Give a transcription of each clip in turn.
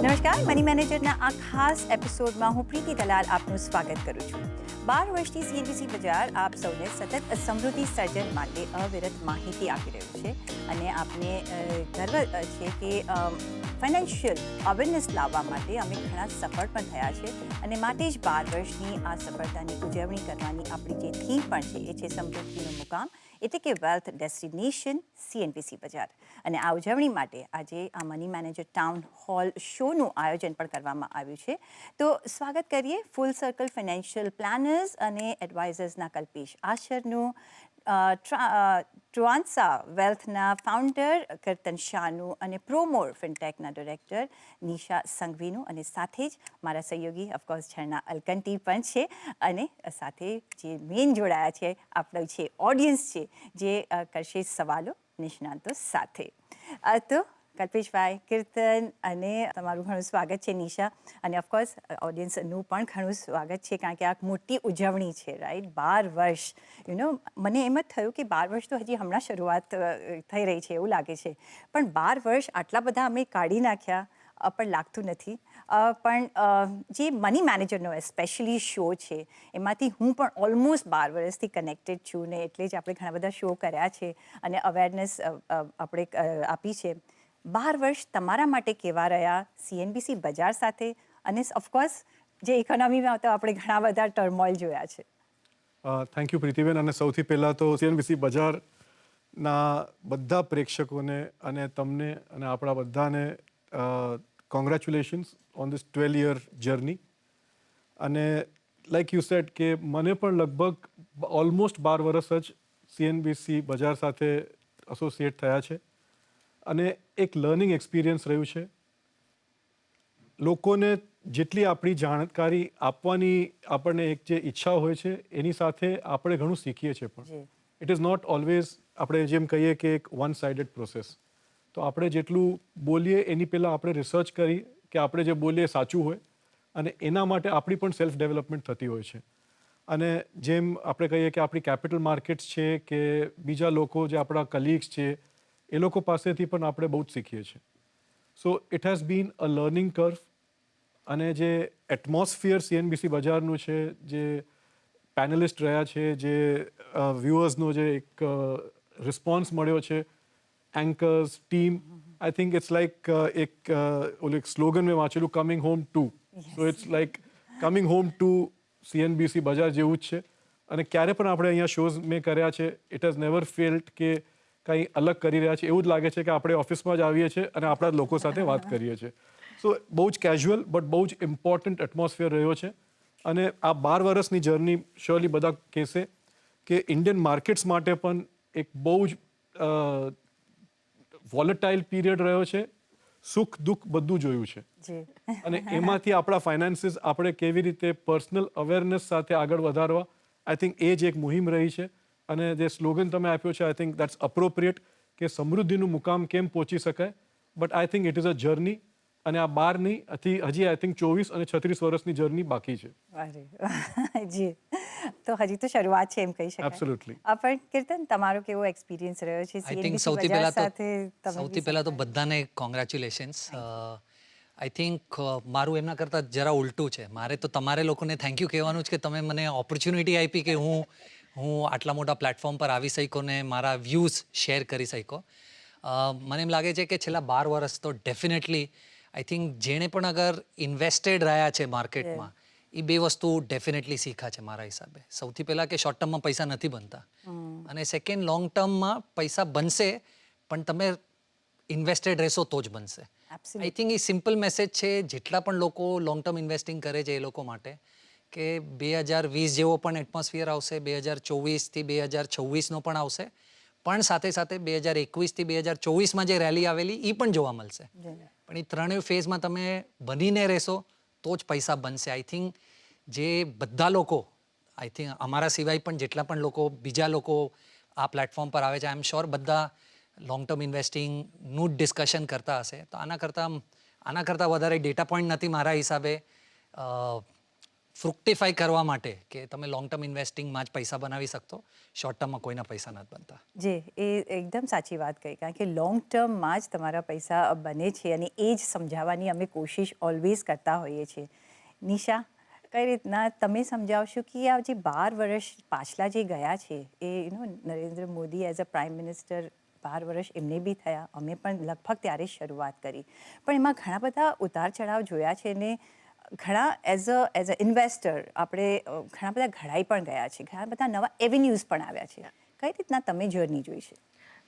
નમસ્કાર, મની મેનેજરના આ ખાસ એપિસોડમાં હું પ્રીતિ દલાલ આપનું સ્વાગત કરું છું. 12 વર્ષથી સીએનબીસી બજાર આપ સૌને સતત સમૃદ્ધિ સર્જન માટે અવિરત માહિતી આપી રહ્યું છે અને આપને ગર્વ છે કે ફાઇનાન્શિયલ અવેરનેસ લાવવા માટે અમે ઘણા સફળ પણ થયા છે અને માટે જ 12 વર્ષની આ સફળતાની ઉજવણી કરવાની આપણી જે થીમ પણ છે એ છે સમૃદ્ધિનું મુકામ, એટલે કે વેલ્થ ડેસ્ટિનેશન સીએનબીસી બજાર. અને આ ઉજવણી માટે આજે આ મની મેનેજર ટાઉન હોલ શોનું આયોજન પણ કરવામાં આવ્યું છે. તો સ્વાગત કરીએ ફૂલ સર્કલ ફાઇનાન્શિયલ પ્લાનર્સ અને એડવાઇઝર્સના કલ્પેશ આશરનું, ટ્રુઆન્સા વેલ્થના ફાઉન્ડર કીર્તન શાહનું અને પ્રોમોર ફિનટેકના ડિરેક્ટર નિશા સંઘવીનું અને સાથે જ મારા સહયોગી ઓફકોર્સ ઝરણા અલકંટી પણ છે અને સાથે જે મેઇન જોડાયા છે આપણો છે ઓડિયન્સ છે જે કરશે સવાલો નિષ્ણાંતો સાથે. તો કલ્પેશભાઈ, કીર્તન અને તમારું ઘણું સ્વાગત છે નિશા, અને ઓફકોર્સ ઓડિયન્સનું પણ ઘણું સ્વાગત છે કારણ કે આ મોટી ઉજવણી છે, રાઈટ? 12 વર્ષ, મને એમ જ થયું કે 12 વર્ષ તો હજી હમણાં શરૂઆત થઈ રહી છે એવું લાગે છે, પણ 12 વર્ષ આટલા બધા અમે કાઢી નાખ્યા પણ લાગતું નથી. પણ જે મની મેનેજરનો સ્પેશિયલી શો છે એમાંથી હું પણ ઓલમોસ્ટ 12 વર્ષથી કનેક્ટેડ છું ને એટલે જ આપણે ઘણા બધા શો કર્યા છે અને અવેરનેસ આપણે આપી છે. 12 વર્ષ તમારા માટે કેવા રહ્યા સીએનબીસી બજાર સાથે? અને ઓફકોર્સ જે ઇકોનોમીમાં તો આપણે ઘણા બધા ટર્મોઇલ જોયા છે. Thank you Pritiben. અને સૌથી પહેલાં તો સીએનબીસી બજારના બધા પ્રેક્ષકોને અને તમને અને આપણા બધાને congratulations on this 12-year journey. અને લાઈક યુ સેડ કે મને પણ લગભગ ઓલમોસ્ટ 12 વર્ષ જ સીએનબીસી બજાર સાથે એસોસિએટ થયા છે અને એક લર્નિંગ એક્સપિરિયન્સ રહ્યું છે. લોકોને જેટલી આપણી જાણકારી આપવાની આપણને એક જે ઈચ્છા હોય છે એની સાથે આપણે ઘણું શીખીએ છીએ પણ. ઇટ ઇઝ નોટ ઓલવેઝ આપણે જેમ કહીએ કે એક વન સાઇડેડ પ્રોસેસ. તો આપણે જેટલું બોલીએ એની પહેલાં આપણે રિસર્ચ કરી કે આપણે જે બોલીએ સાચું હોય અને એના માટે આપણી પણ સેલ્ફ ડેવલપમેન્ટ થતી હોય છે. અને જેમ આપણે કહીએ કે આપણી કેપિટલ માર્કેટ્સ છે કે બીજા લોકો જે આપણા કલીગ્સ છે એ લોકો પાસેથી પણ આપણે બહુ જ શીખીએ છીએ. So it has been a learning curve. અને જે એટમોસ્ફિયર સીએનબીસી બજારનું છે, જે પેનલિસ્ટ રહ્યા છે, જે વ્યુઅર્સનો જે એક રિસ્પોન્સ મળ્યો છે, anchors, team, I think it's like ઓલું એક સ્લોગન મેં વાંચેલું, coming home too. So it's like coming home to CNBC Bazaar જેવું જ છે. અને ક્યારે પણ આપણે અહીંયા શોઝ મેં કર્યા છે, ઇટ હેઝ નેવર ફેલ્ટ કે કંઈ અલગ કરી રહ્યા છે. એવું જ લાગે છે કે આપણે ઓફિસમાં જ આવીએ છીએ અને આપણા લોકો સાથે વાત કરીએ છીએ. સો બહુ જ કેઝ્યુઅલ બટ બહુ જ ઇમ્પોર્ટન્ટ એટમોસ્ફિયર રહ્યો છે. અને આ 12 વર્ષની જર્ની શ્યોરલી બધા કહેશે કે ઇન્ડિયન માર્કેટ્સ માટે પણ એક બહુ જ વોલેટાઇલ પીરિયડ રહ્યો છે. સુખ દુઃખ બધું જોયું છે. અને એમાંથી આપણા ફાઇનાન્સીસ આપણે કેવી રીતે પર્સનલ અવેરનેસ સાથે આગળ વધારવા, આઈ થિંક એ જ એક મુહિમ રહી છે. અને જે સ્લોગન તમે આપ્યો છે, આઈ થિંક દેટ્સ અપ્રોપ્રિએટ કે સમૃદ્ધિનું મુકામ કેમ પહોંચી શકાય. But I think it is a journey. અને આ 12 નહીં, હજી આઈ થિંક 24 અને 36 વર્ષની જર્ની બાકી છે. જી, તો હજી તો શરૂઆત છે એમ કહી શકાય. એબ્સોલ્યુટલી. પણ કીર્તન, તમારો કેવો એક્સપિરિયન્સ રહ્યો છે આઈ થિંક સીએનબીસી બજાર સાથે? સૌથી પહેલાં તો બધાને કોંગ્રેચ્યુલેશન્સ. આઈ થિંક મારું એમના કરતાં જરા ઉલટું છે. મારે તો તમારે લોકોને થેન્ક યુ કહેવાનું છે કે તમે મને ઓપોર્ચ્યુનિટી આપી કે હું આટલા મોટા પ્લેટફોર્મ પર આવી શક્યો ને મારા વ્યૂઝ શેર કરી શક્યો. મને એમ લાગે છે કે છેલ્લા 12 વર્ષ તો ડેફિનેટલી આઈ થિંક જેણે પણ અગર ઇન્વેસ્ટેડ રહ્યા છે માર્કેટમાં, એ બે વસ્તુ ડેફિનેટલી શીખા છે મારા હિસાબે. સૌથી પહેલાં કે શોર્ટ ટર્મમાં પૈસા નથી બનતા, અને સેકન્ડ લોંગ ટર્મમાં પૈસા બનશે પણ તમે ઇન્વેસ્ટેડ રહેશો તો જ બનશે. I think A simple message છે જેટલા પણ લોકો લોંગ ટર્મ ઇન્વેસ્ટિંગ કરે છે એ લોકો માટે, કે 2020 જેવો પણ એટમોસ્ફિયર આવશે, 2024થી 2026નો પણ આવશે, પણ સાથે સાથે 2021થી 2024માં જે રેલી આવેલી એ પણ જોવા મળશે. પણ એ ત્રણેય ફેઝમાં તમે બનીને રહેશો તો જ પૈસા બનશે. આઈ થિંક જે બધા લોકો, આઈ થિંક અમારા સિવાય પણ જેટલા પણ લોકો, બીજા લોકો આ પ્લેટફોર્મ પર આવે છે, આઈ એમ શ્યોર બધા લોંગ ટર્મ ઇન્વેસ્ટિંગનું જ ડિસ્કશન કરતા હશે. તો આના કરતાં વધારે ડેટા પોઈન્ટ નથી મારા હિસાબે. ફ્રુક્ટિફાઈ કરવા માટે કે તમે લોંગ ટર્મ ઇન્વેસ્ટિંગમાં જ પૈસા બનાવી શકતો, શોર્ટ ટર્મમાં કોઈના પૈસા નથી બનતા. જે એ એકદમ સાચી વાત કહી, કારણ કે લોંગ ટર્મમાં જ તમારા પૈસા બને છે અને એ જ સમજાવવાની અમે કોશિશ ઓલવેઝ કરતા હોઈએ છીએ. નિશા, કઈ રીતના તમે સમજાવશો કે આ જે 12 વર્ષ પાછલા જે ગયા છે એ Narendra Modi as a prime minister 12 વર્ષ એમને બી થયા, અમે પણ લગભગ ત્યારે જ શરૂઆત કરી, પણ એમાં ઘણા બધા ઉતાર ચઢાવ જોયા છે ને ઘણા એઝ અ ઇન્વેસ્ટર આપણે ઘણા બધા ઘડાઈ પણ ગયા છે, ઘણા બધા નવા એવેન્યુઝ પણ આવ્યા છે. કઈ રીતના તમે જર્ની જોઈ છે?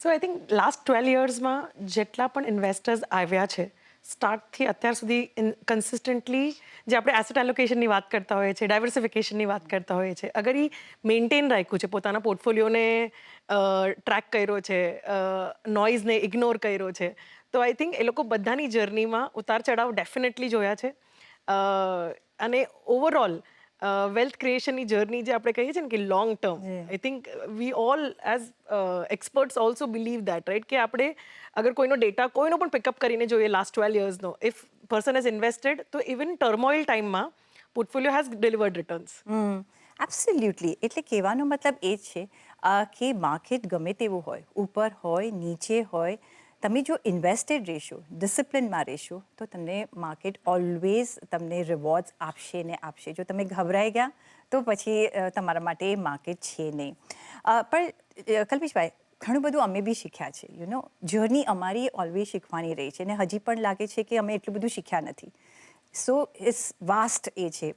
સો આઈ થિંક લાસ્ટ 12 યર્સમાં જેટલા પણ ઇન્વેસ્ટર્સ આવ્યા છે, સ્ટાર્ટથી અત્યાર સુધી કન્સિસ્ટન્ટલી જે આપણે એસેટ એલોકેશનની વાત કરતા હોઈએ છીએ, ડાયવર્સિફિકેશનની વાત કરતા હોઈએ છીએ, અગર એ મેન્ટેન રાખ્યું છે, પોતાના પોર્ટફોલિયોને ટ્રેક કર્યો છે, નોઇઝને ઇગ્નોર કર્યો છે, તો આઈ થિંક એ લોકો બધાની જર્નીમાં ઉતાર ચઢાવ ડેફિનેટલી જોયા છે. અને ઓવરઓલ વેલ્થ ક્રિએશનની જર્ની જે આપણે કહીએ છીએ ને કે long term, I think we all as experts also believe that, right, કે આપણે અગર કોઈનો ડેટા કોઈનો પણ પિકઅપ કરીને જોઈએ લાસ્ટ 12 યર્સનો, ઇફ પર્સન હેઝ ઇન્વેસ્ટેડ, તો ઇવન ટર્મોઇલ ટાઈમમાં portfolio has delivered returns. Absolutely. એટલે કહેવાનો મતલબ એ જ છે કે માર્કેટ ગમે તેવું હોય, ઉપર હોય નીચે હોય, તમે જો ઇન્વેસ્ટેડ રહેશો, ડિસિપ્લિનમાં રહેશો, તો તમને માર્કેટ ઓલવેઝ તમને રિવોર્ડ્સ આપશે ને આપશે. જો તમે ગભરાઈ ગયા તો પછી તમારા માટે માર્કેટ છે નહીં. પણ કલ્પેશભાઈ, ઘણું બધું અમે બી શીખ્યા છે. જર્ની અમારી ઓલવેઝ શીખવાની રહી છે અને હજી પણ લાગે છે કે અમે એટલું બધું શીખ્યા નથી. સો ઇટ્સ વાસ્ટ એ છે.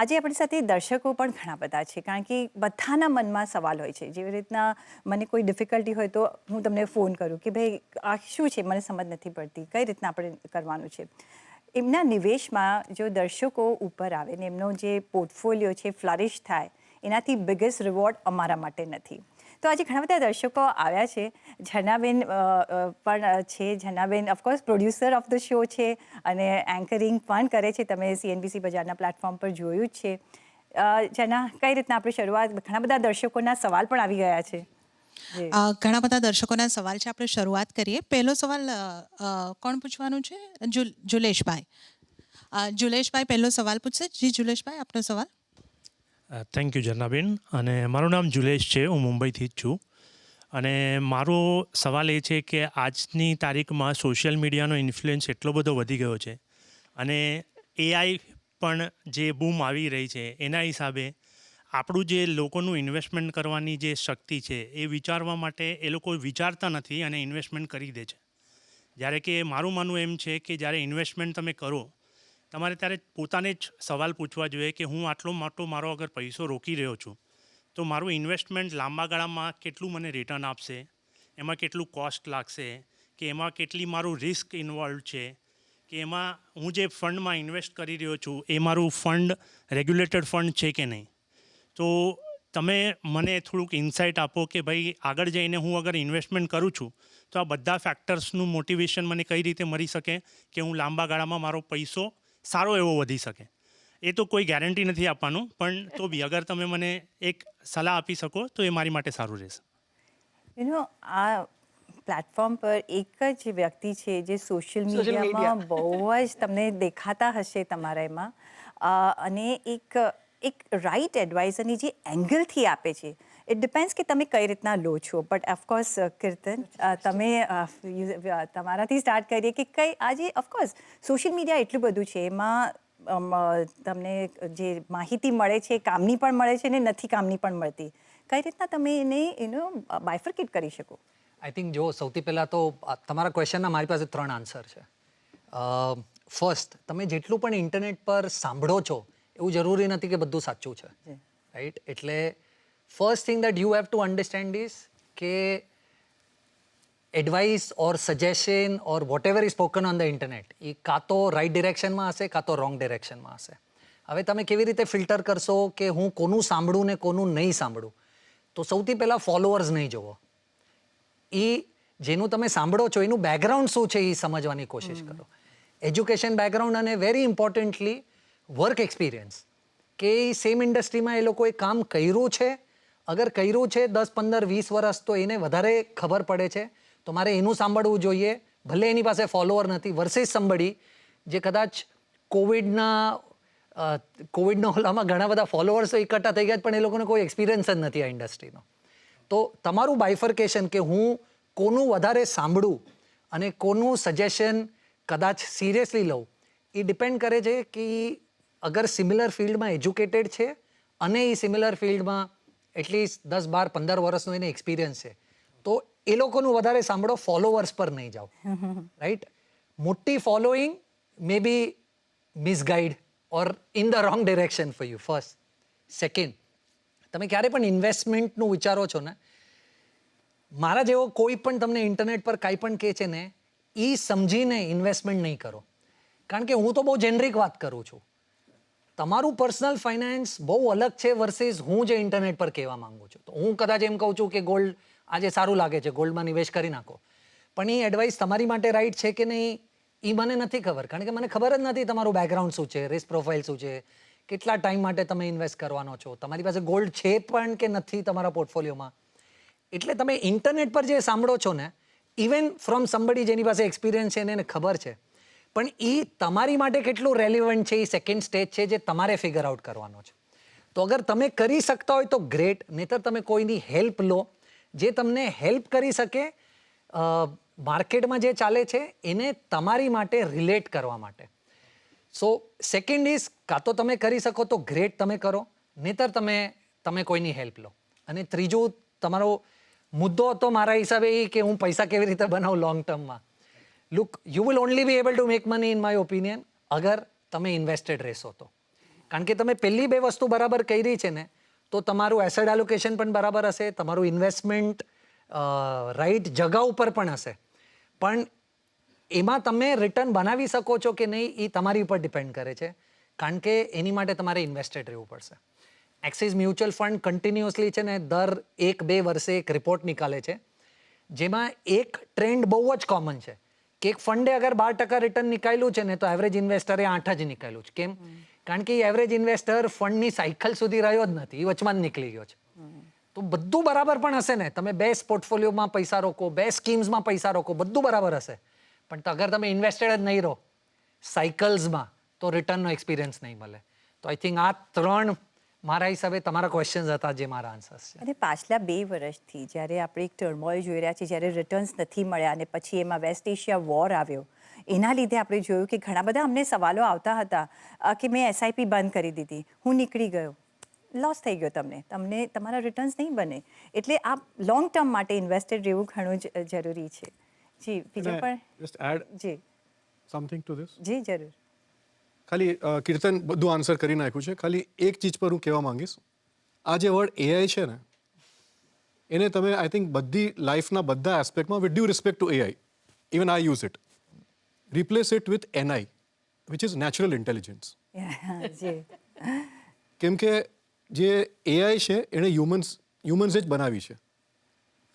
આજે આપણી સાથે દર્શકો પણ ઘણા બધા છે, કારણ કે બધાના મનમાં સવાલ હોય છે. જેવી રીતના મને કોઈ ડિફિકલ્ટી હોય તો હું તમને ફોન કરું કે ભાઈ આ શું છે, મને સમજ નથી પડતી, કઈ રીતના આપણે કરવાનું છે. એમના નિવેશમાં જો દર્શકો ઉપર આવે ને એમનો જે પોર્ટફોલિયો છે ફ્લરિશ થાય, એનાથી બિગેસ્ટ રિવોર્ડ અમારા માટે નથી. તો આજે ઘણા બધા દર્શકો આવ્યા છે. ઝરનાબેન પણ છે. Jharnaben of course producer of the show છે અને એન્કરિંગ પણ કરે છે. તમે CNBC બજારના પ્લેટફોર્મ પર જોયું જ છે. ઝરના, કઈ રીતના આપણે શરૂઆત, ઘણા બધા દર્શકોના સવાલ પણ આવી ગયા છે. ઘણા બધા દર્શકોના સવાલ છે, આપણે શરૂઆત કરીએ. પહેલો સવાલ કોણ પૂછવાનું છે? જુલેશભાઈ. જુલેશભાઈ પહેલો સવાલ પૂછશે. જી જુલેશભાઈ, આપનો સવાલ. Thank you Jharnaben. અને મારું નામ જુલેશ છે, હું મુંબઈથી જ છું. અને મારો સવાલ એ છે કે આજની તારીખમાં સોશિયલ મીડિયાનો ઇન્ફ્લુઅન્સ એટલો બધો વધી ગયો છે અને AI પણ જે બૂમ આવી રહી છે, એના હિસાબે આપણું જે લોકોનું ઇન્વેસ્ટમેન્ટ કરવાની જે શક્તિ છે એ વિચારવા માટે એ લોકો વિચારતા નથી અને ઇન્વેસ્ટમેન્ટ કરી દે છે. જ્યારે કે મારું માનવું એમ છે કે જ્યારે ઇન્વેસ્ટમેન્ટ તમે કરો, તમારે ત્યારે પોતાને જ સવાલ પૂછવા જોઈએ કે હું આટલો મોટો મારો અગર પૈસો રોકી રહ્યો છું, તો મારું ઇન્વેસ્ટમેન્ટ લાંબા ગાળામાં કેટલું મને રિટર્ન આપશે, એમાં કેટલું કોસ્ટ લાગશે, કે એમાં કેટલી મારું રિસ્ક ઇન્વોલ્વ છે, કે એમાં હું જે ફંડમાં ઇન્વેસ્ટ કરી રહ્યો છું એ મારું ફંડ રેગ્યુલેટેડ ફંડ છે કે નહીં. તો તમે મને થોડુંક ઇન્સાઇટ આપો કે ભાઈ આગળ જઈને હું અગર ઇન્વેસ્ટમેન્ટ કરું છું તો આ બધા ફેક્ટર્સનું મોટિવેશન મને કઈ રીતે મળી શકે કે હું લાંબા ગાળામાં મારો પૈસો સારો એવો વધી શકે. એ તો કોઈ ગેરંટી નથી આપવાનું, પણ તો બી અગર તમે મને એક સલાહ આપી શકો તો એ મારી માટે સારું રહેશે. આ પ્લેટફોર્મ પર એક જ વ્યક્તિ છે જે સોશિયલ મીડિયામાં બહુ જ તમને દેખાતા હશે તમારા એમાં, અને એક રાઇટ એડવાઇઝરની જે એંગલથી આપે છે. ઇટ ડિપેન્ડ્સ કે તમે કઈ રીતના લો છો. બટ ઓફકોર્સ કીર્તન, તમે તમારાથી સ્ટાર્ટ કરીએ કે કઈ આજે ઓફકોર્સ સોશિયલ મીડિયા એટલું બધું છે, એમાં તમને જે માહિતી મળે છે કામની પણ મળે છે ને નથી કામની પણ મળતી. કઈ રીતના તમે એને બાયફર્કેટ કરી શકો? આઈ થિંક જો સૌથી પહેલાં તો તમારા ક્વેશ્ચનના મારી પાસે 3 આન્સર છે. ફર્સ્ટ, તમે જેટલું પણ ઇન્ટરનેટ પર સાંભળો છો એવું જરૂરી નથી કે બધું સાચું છે, રાઈટ? એટલે first thing that you have to understand is કે advice or suggestion or whatever is spoken on the internet એ કાં તો રાઇટ ડિરેક્શનમાં હશે કાં તો રોંગ ડિરેક્શનમાં હશે. હવે તમે કેવી રીતે ફિલ્ટર કરશો કે હું કોનું સાંભળું ને કોનું નહીં સાંભળું? તો સૌથી પહેલાં ફોલોઅર્સ નહીં જોવો. એ જેનું તમે સાંભળો છો એનું બેકગ્રાઉન્ડ શું છે એ સમજવાની કોશિશ કરો. એજ્યુકેશન બેકગ્રાઉન્ડ અને વેરી ઇમ્પોર્ટન્ટલી વર્ક એક્સપિરિયન્સ, કે સેમ ઇન્ડસ્ટ્રીમાં એ લોકોએ કામ કર્યું છે. અગર કર્યું છે 10, 15, 20 વર્ષ તો એને વધારે ખબર પડે છે, તો મારે એનું સાંભળવું જોઈએ, ભલે એની પાસે ફોલોઅર નથી. વર્સેસ સંબડી જે કદાચ કોવિડના કોવિડનો ઓલામાં ઘણા બધા ફોલોઅર્સો એકઠા થઈ ગયા પણ એ લોકોને કોઈ એક્સપિરિયન્સ જ નથી આ ઇન્ડસ્ટ્રીનો. તો તમારું બાયફર્કેશન કે હું કોનું વધારે સાંભળું અને કોનું સજેશન કદાચ સિરિયસલી લઉં એ ડિપેન્ડ કરે છે કે અગર સિમિલર ફિલ્ડમાં એજ્યુકેટેડ છે અને એ સિમિલર ફિલ્ડમાં એટલીસ્ટ 10-12-15 વર્ષનો એને એક્સપિરિયન્સ છે તો એ લોકોનું વધારે સાંભળો, ફોલોવર્સ પર નહીં જાઓ. રાઈટ? મોટી following may be misguide or in the wrong direction for you. First. Second, તમે ક્યારે પણ ઇન્વેસ્ટમેન્ટનું વિચારો છો ને, મારા જેવો કોઈ પણ તમને ઇન્ટરનેટ પર કાંઈ પણ કહે છે ને એ સમજીને ઇન્વેસ્ટમેન્ટ નહીં કરો. કારણ કે હું તો બહુ જેનરિક વાત કરું છું. તમારું પર્સનલ ફાઇનાન્સ બહુ અલગ છે વર્સિસ હું જે ઇન્ટરનેટ પર કહેવા માંગુ છું. તો હું કદાચ એમ કહું છું કે ગોલ્ડ આજે સારું લાગે છે, ગોલ્ડમાં નિવેશ કરી નાખો, પણ એ એડવાઇસ તમારી માટે રાઈટ છે કે નહીં એ મને નથી ખબર. કારણ કે મને ખબર જ નથી તમારું બેકગ્રાઉન્ડ શું છે, રિસ્ક પ્રોફાઇલ શું છે, કેટલા ટાઈમ માટે તમે ઇન્વેસ્ટ કરવાનો છો, તમારી પાસે ગોલ્ડ છે પણ કે નથી તમારા પોર્ટફોલિયોમાં. એટલે તમે ઇન્ટરનેટ પર જે સાંભળો છો ને, ઇવન ફ્રોમ સમબડી જેની પાસે એક્સપિરિયન્સ છે એને ખબર છે, પણ એ તમારી માટે કેટલું રેલિવન્ટ છે એ સેકન્ડ સ્ટેજ છે જે તમારે ફિગર આઉટ કરવાનો છે. તો અગર તમે કરી શકતા હોય તો ગ્રેટ, નહીતર તમે કોઈની હેલ્પ લો જે તમને હેલ્પ કરી શકે માર્કેટમાં જે ચાલે છે એને તમારી માટે રિલેટ કરવા માટે. સો સેકન્ડ ઇઝ કાં તો તમે કરી શકો તો ગ્રેટ તમે કરો, નહીતર તમે કોઈની હેલ્પ લો. અને ત્રીજું તમારો મુદ્દો હતો મારા હિસાબે એ કે હું પૈસા કેવી રીતે બનાવું લોંગ ટર્મમાં. Look, you will only B able to make money in my opinion અગર તમે ઇન્વેસ્ટેડ રહેશો તો. કારણ કે તમે પહેલી બે વસ્તુ બરાબર કરી છે ને તો તમારું એસેટ એલોકેશન પણ બરાબર હશે, તમારું ઇન્વેસ્ટમેન્ટ રાઈટ જગા ઉપર પણ હશે, પણ એમાં તમે રિટર્ન બનાવી શકો છો કે નહીં એ તમારી ઉપર ડિપેન્ડ કરે છે. કારણ કે એની માટે તમારે ઇન્વેસ્ટેડ રહેવું પડશે. એક્સિસ મ્યુચ્યુઅલ ફંડ કન્ટિન્યુઅસલી છે ને દર 1-2 વર્ષે એક રિપોર્ટ નીકાળે છે જેમાં એક ટ્રેન્ડ બહુ જ કોમન છે કે એક ફંડે અગર 12% રિટર્ન નીકાળ્યું છે ને તો એવરેજ ઇન્વેસ્ટરે 8 જ નીકાળ્યું છે. કેમ? કારણ કે એવરેજ ઇન્વેસ્ટર ફંડની સાયકલ સુધી રહ્યો જ નથી, એ વચમાં જ નીકળી ગયો છે. તો બધું બરાબર પણ હશે ને, તમે બેસ્ટ પોર્ટફોલિયોમાં પૈસા રોકો, બેસ્ટ સ્કીમ્સમાં પૈસા રોકો, બધું બરાબર હશે, પણ અગર તમે ઇન્વેસ્ટેડ જ નહીં રહો સાયકલ્સમાં તો રિટર્નનો એક્સપિરિયન્સ નહીં મળે. તો આઈ થિંક આ 3 મારા હિસાબે તમારા ક્વેશ્ચન્સ હતા જે મારા આન્સર્સ છે. અને પાછલા 2 વર્ષથી જ્યારે આપણે એક ટર્મોઇલ જોઈ રહ્યા છીએ, જ્યારે રિટર્ન્સ નથી મળ્યા અને પછી એમાં વેસ્ટ એશિયા વોર આવ્યો, એના લીધે આપણે જોયું કે ઘણા બધા અમને સવાલો આવતા હતા કે મેં એસઆઈપી બંધ કરી દીધી, હું નીકળી ગયો, લોસ થઈ ગયો, તમને તમારા રિટર્ન્સ નહીં બને. એટલે આ લોંગ ટર્મ માટે ઇન્વેસ્ટેડ રહેવું ઘણું જ જરૂરી છે. જી, બીજું પણ જસ્ટ એડ જી સમથિંગ ટુ ધીસ. જી જરૂર. ખાલી કીર્તન બધું આન્સર કરી નાખ્યું છે. ખાલી એક ચીજ પર હું કહેવા માંગીશ, આ જે વર્ડ એઆઈ છે ને એને તમે આઈ થિંક બધી લાઈફના બધા એસ્પેક્ટમાં with due respect to AI, even I use it, replace it with NI which is natural intelligence. જી. કેમ કે જે એઆઈ છે એણે હ્યુમન્સે જ બનાવી છે,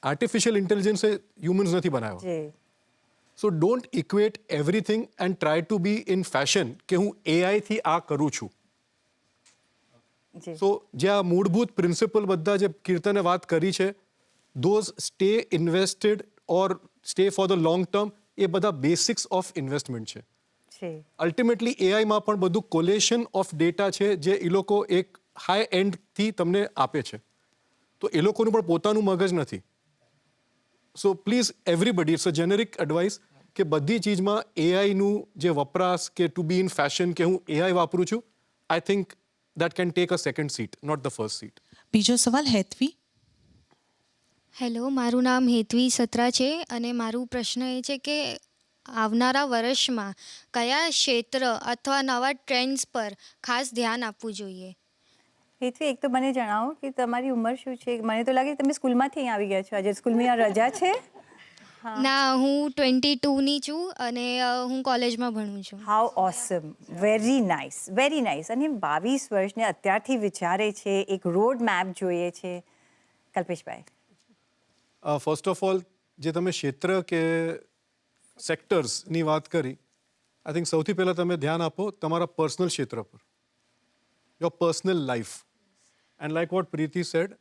આર્ટિફિશિયલ ઇન્ટેલિજન્સે હ્યુમન્સ નથી બનાવ્યો. જી. So don't equate everything and try to be in fashion કે હું એઆઈથી આ કરું છું. જી. સો જે આ મૂળભૂત પ્રિન્સિપલ બધા જે કીર્તને વાત કરી છે, those stay invested or stay for the long term, એ બધા બેસિક્સ ઓફ ઇન્વેસ્ટમેન્ટ છે. જી. અલ્ટિમેટલી એઆઈમાં પણ બધું કોલેશન ઓફ ડેટા છે જે એ લોકો એક હાઈ એન્ડથી તમને આપે છે. તો એ લોકોનું પણ પોતાનું મગજ નથી. So please everybody, it's a generic advice કે બધી ચીજમાં એઆઈનું જે વપરાશ કે ટુ બી ઇન ફેશન કે હું એઆઈ વાપરું છું, I think that can take a second seat, not the first seat. બીજો સવાલ હેતવી. હેલો, મારું નામ હેતવી સત્રા છે અને મારું પ્રશ્ન એ છે કે આવનારા વર્ષમાં કયા ક્ષેત્ર અથવા નવા ટ્રેન્ડ્સ પર ખાસ ધ્યાન આપવું જોઈએ? હેતવી, એક તો મને જણાવો કે તમારી ઉંમર શું છે? મને તો લાગે તમે સ્કૂલમાંથી અહીં આવી ગયા છો, આજે સ્કૂલમાં રજા છે? ના, હું 22ની છું અને હું કોલેજમાં ભણું છું. How awesome, very nice, very nice. અને 22 વર્ષને અત્યારથી વિચારે છે, એક રોડ મેપ જોઈએ છે. કલ્પેશભાઈ. ફર્સ્ટ ઓફ ઓલ જે તમે ક્ષેત્ર કે સેક્ટર્સની વાત કરી, આઈ થિંક સૌથી પહેલાં તમે ધ્યાન આપો તમારા પર્સનલ ક્ષેત્ર પર, your personal life. And like what Preeti said,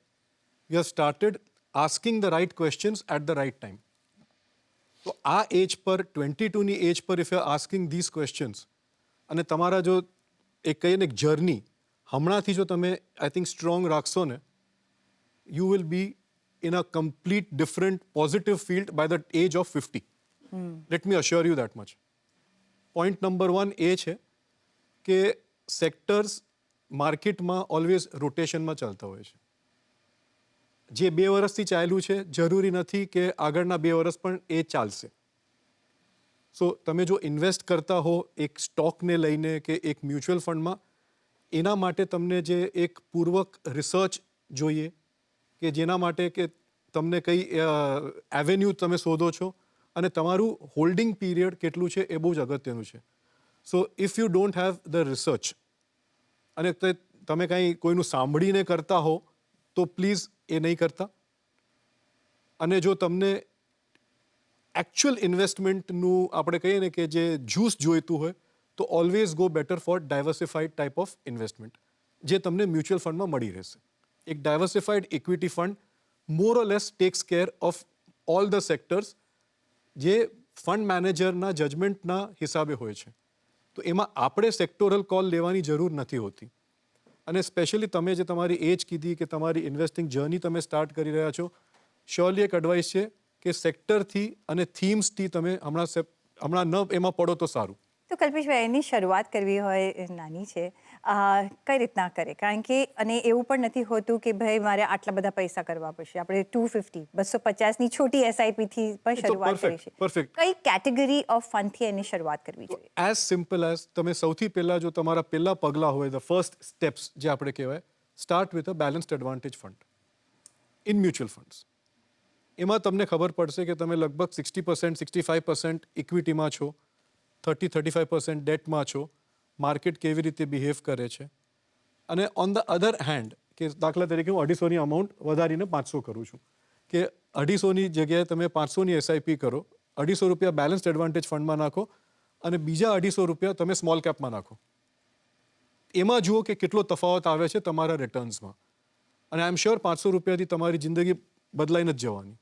you have started asking the right questions at the right time. તો આ એજ પર 22ની એજ પર if you are asking this questions અને તમારા જો એક કહીએ ને એક જર્ની હમણાંથી જો તમે આઈ થિંક સ્ટ્રોંગ રાખશો ને, you will B in a complete different positive field by the age of 50. Let me assure you that much. Point number 1 એ છે કે સેક્ટર્સ માર્કેટમાં ઓલવેઝ રોટેશનમાં ચાલતા હોય છે. જે 2 વર્ષથી ચાલ્યું છે જરૂરી નથી કે આગળના 2 વર્ષ પણ એ ચાલશે. સો તમે જો ઇન્વેસ્ટ કરતા હો એક સ્ટોકને લઈને કે એક મ્યુચ્યુઅલ ફંડમાં, એના માટે તમને જે એક પૂર્વક રિસર્ચ જોઈએ કે જેના માટે કે તમને કઈ એવેન્યુ તમે શોધો છો અને તમારું હોલ્ડિંગ પીરિયડ કેટલું છે એ બહુ જ અગત્યનું છે. સો if you don't have the research અને તમે કાંઈ કોઈનું સાંભળીને કરતા હો તો પ્લીઝ એ નહીં કરતા. અને જો તમને એકચ્યુઅલ ઇન્વેસ્ટમેન્ટનું આપણે કહીએ ને કે જે જ્યુસ જોઈતું હોય તો always go better for diversified type of investment, જે તમને મ્યુચ્યુઅલ ફંડમાં મળી રહેશે. એક diversified equity fund more or less takes care of all the sectors જે ફંડ મેનેજરના જજમેન્ટના હિસાબે હોય છે. તો એમાં આપણે સેક્ટોરલ કોલ લેવાની જરૂર નથી હોતી. અને સ્પેશિયલી તમે જે તમારી એજ કીધી કે તમારી ઇન્વેસ્ટિંગ જર્ની તમે સ્ટાર્ટ કરી રહ્યા છો, શ્યોરલી એક એડવાઇસ છે કે સેક્ટરથી અને થીમ્સથી તમે હમણાં ન એમાં પડો તો સારું. તો કલ્પેશભાઈ, એની શરૂઆત કરવી હોય નાની છે, કઈ રીતના કરે? કારણ કે અને એવું પણ નથી હોતું કે ભાઈ મારે આટલા બધા પૈસા કરવા પડશે. આપણે 250, 250ની છોટી એસઆઈપીથી પણ શરૂઆત કરી છે. પરફેક્ટ. કઈ કેટેગરી ઓફ ફંડથી એની શરૂઆત કરવી જોઈએ? એઝ સિમ્પલ એઝ તમે સૌથી પહેલાં જો તમારા પહેલા પગલાં હોય, ધ ફર્સ્ટ સ્ટેપ્સ જે આપણે કહેવાય, start with a balanced advantage fund in mutual funds. એમાં તમને ખબર પડશે કે તમે લગભગ 60%, 65% ઇક્વિટીમાં છો, 30-35% ડેટમાં છો, માર્કેટ કેવી રીતે બિહેવ કરે છે. અને ઓન ધ અધર હેન્ડ કે દાખલા તરીકે હું 250ની અમાઉન્ટ વધારીને 500 કરું છું, કે 250ની જગ્યાએ તમે 500ની એસઆઈપી કરો, 250 રૂપિયા બેલેન્સ્ડ એડવાન્ટેજ ફંડમાં નાખો અને બીજા 250 રૂપિયા તમે સ્મોલ કેપમાં નાખો. એમાં જુઓ કે કેટલો તફાવત આવે છે તમારા રિટર્ન્સમાં. અને આઈ એમ શ્યોર 500 રૂપિયાથી તમારી જિંદગી બદલાઈને જ જવાની.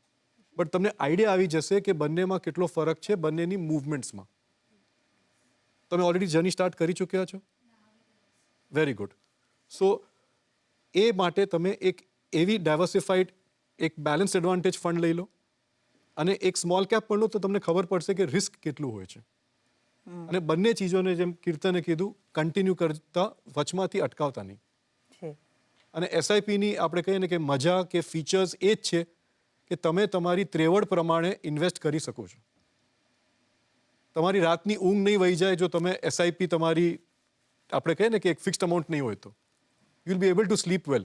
બટ તમને આઈડિયા આવી જશે કે બંનેમાં કેટલો ફરક છે, બંનેની મૂવમેન્ટ્સમાં. તમે ઓલરેડી જર્ની સ્ટાર્ટ કરી ચૂક્યા છો? Very good. સો એ માટે તમે એક એવી ડાયવર્સિફાઈડ એક બેલેન્સ એડવાન્ટેજ ફંડ લઈ લો અને એક સ્મોલ કેપ પણ લો, તો તમને ખબર પડશે કે રિસ્ક કેટલું હોય છે. અને બંને ચીજોને જેમ કીર્તને કીધું, કન્ટિન્યુ કરતા વચમાંથી અટકાવતા નહીં. અને એસઆઈપીની આપણે કહીએ ને કે મજા કે ફીચર્સ એ જ છે કે તમે તમારી ત્રેવડ પ્રમાણે ઇન્વેસ્ટ કરી શકો છો. તમારી રાતની ઊંઘ નહીં વહી જાય જો તમે એસઆઈપી તમારી આપણે કહીએ ને કે એક ફિક્સ્ડ અમાઉન્ટ નહીં હોય તો. You will be able to sleep well.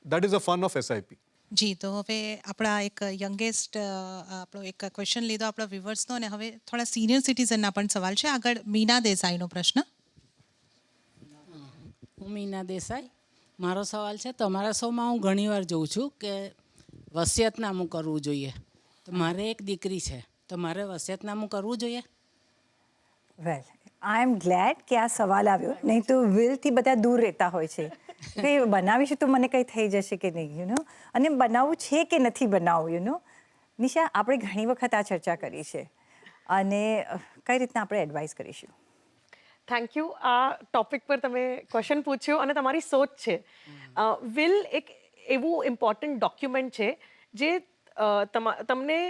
That is a fun of SIP. જી, તો હવે આપણા એક યંગેસ્ટ આપણો એક ક્વેશ્ચન લીધો આપણા વ્યુઅર્સનો, અને હવે થોડા સિનિયર સિટીઝનના પણ સવાલ છે. આગળ મીના દેસાઈનો પ્રશ્ન. હું મીના દેસાઈ. મારો સવાલ છે, તમારા શોમાં હું ઘણીવાર જોઉં છું કે વસિયતનામું કરવું જોઈએ. તો મારે એક દીકરી છે, તો મારે વસિયતનામું કરવું જોઈએ? વેલ, આઈ એમ ગ્લેડ કે આ સવાલ આવ્યો, નહીં તો વિલથી બધા દૂર રહેતા હોય છે કે બનાવીશું તો મને કંઈ થઈ જશે કે નહીં, અને બનાવવું છે કે નથી બનાવવું, નિશા, આપણે ઘણી વખત આ ચર્ચા કરી છે અને કઈ રીતના આપણે એડવાઇસ કરીશું? Thank you. આ ટોપિક પર તમે ક્વેશ્ચન પૂછ્યો અને તમારી સોચ છે. વિલ એક એવું ઇમ્પોર્ટન્ટ ડોક્યુમેન્ટ છે જે તમને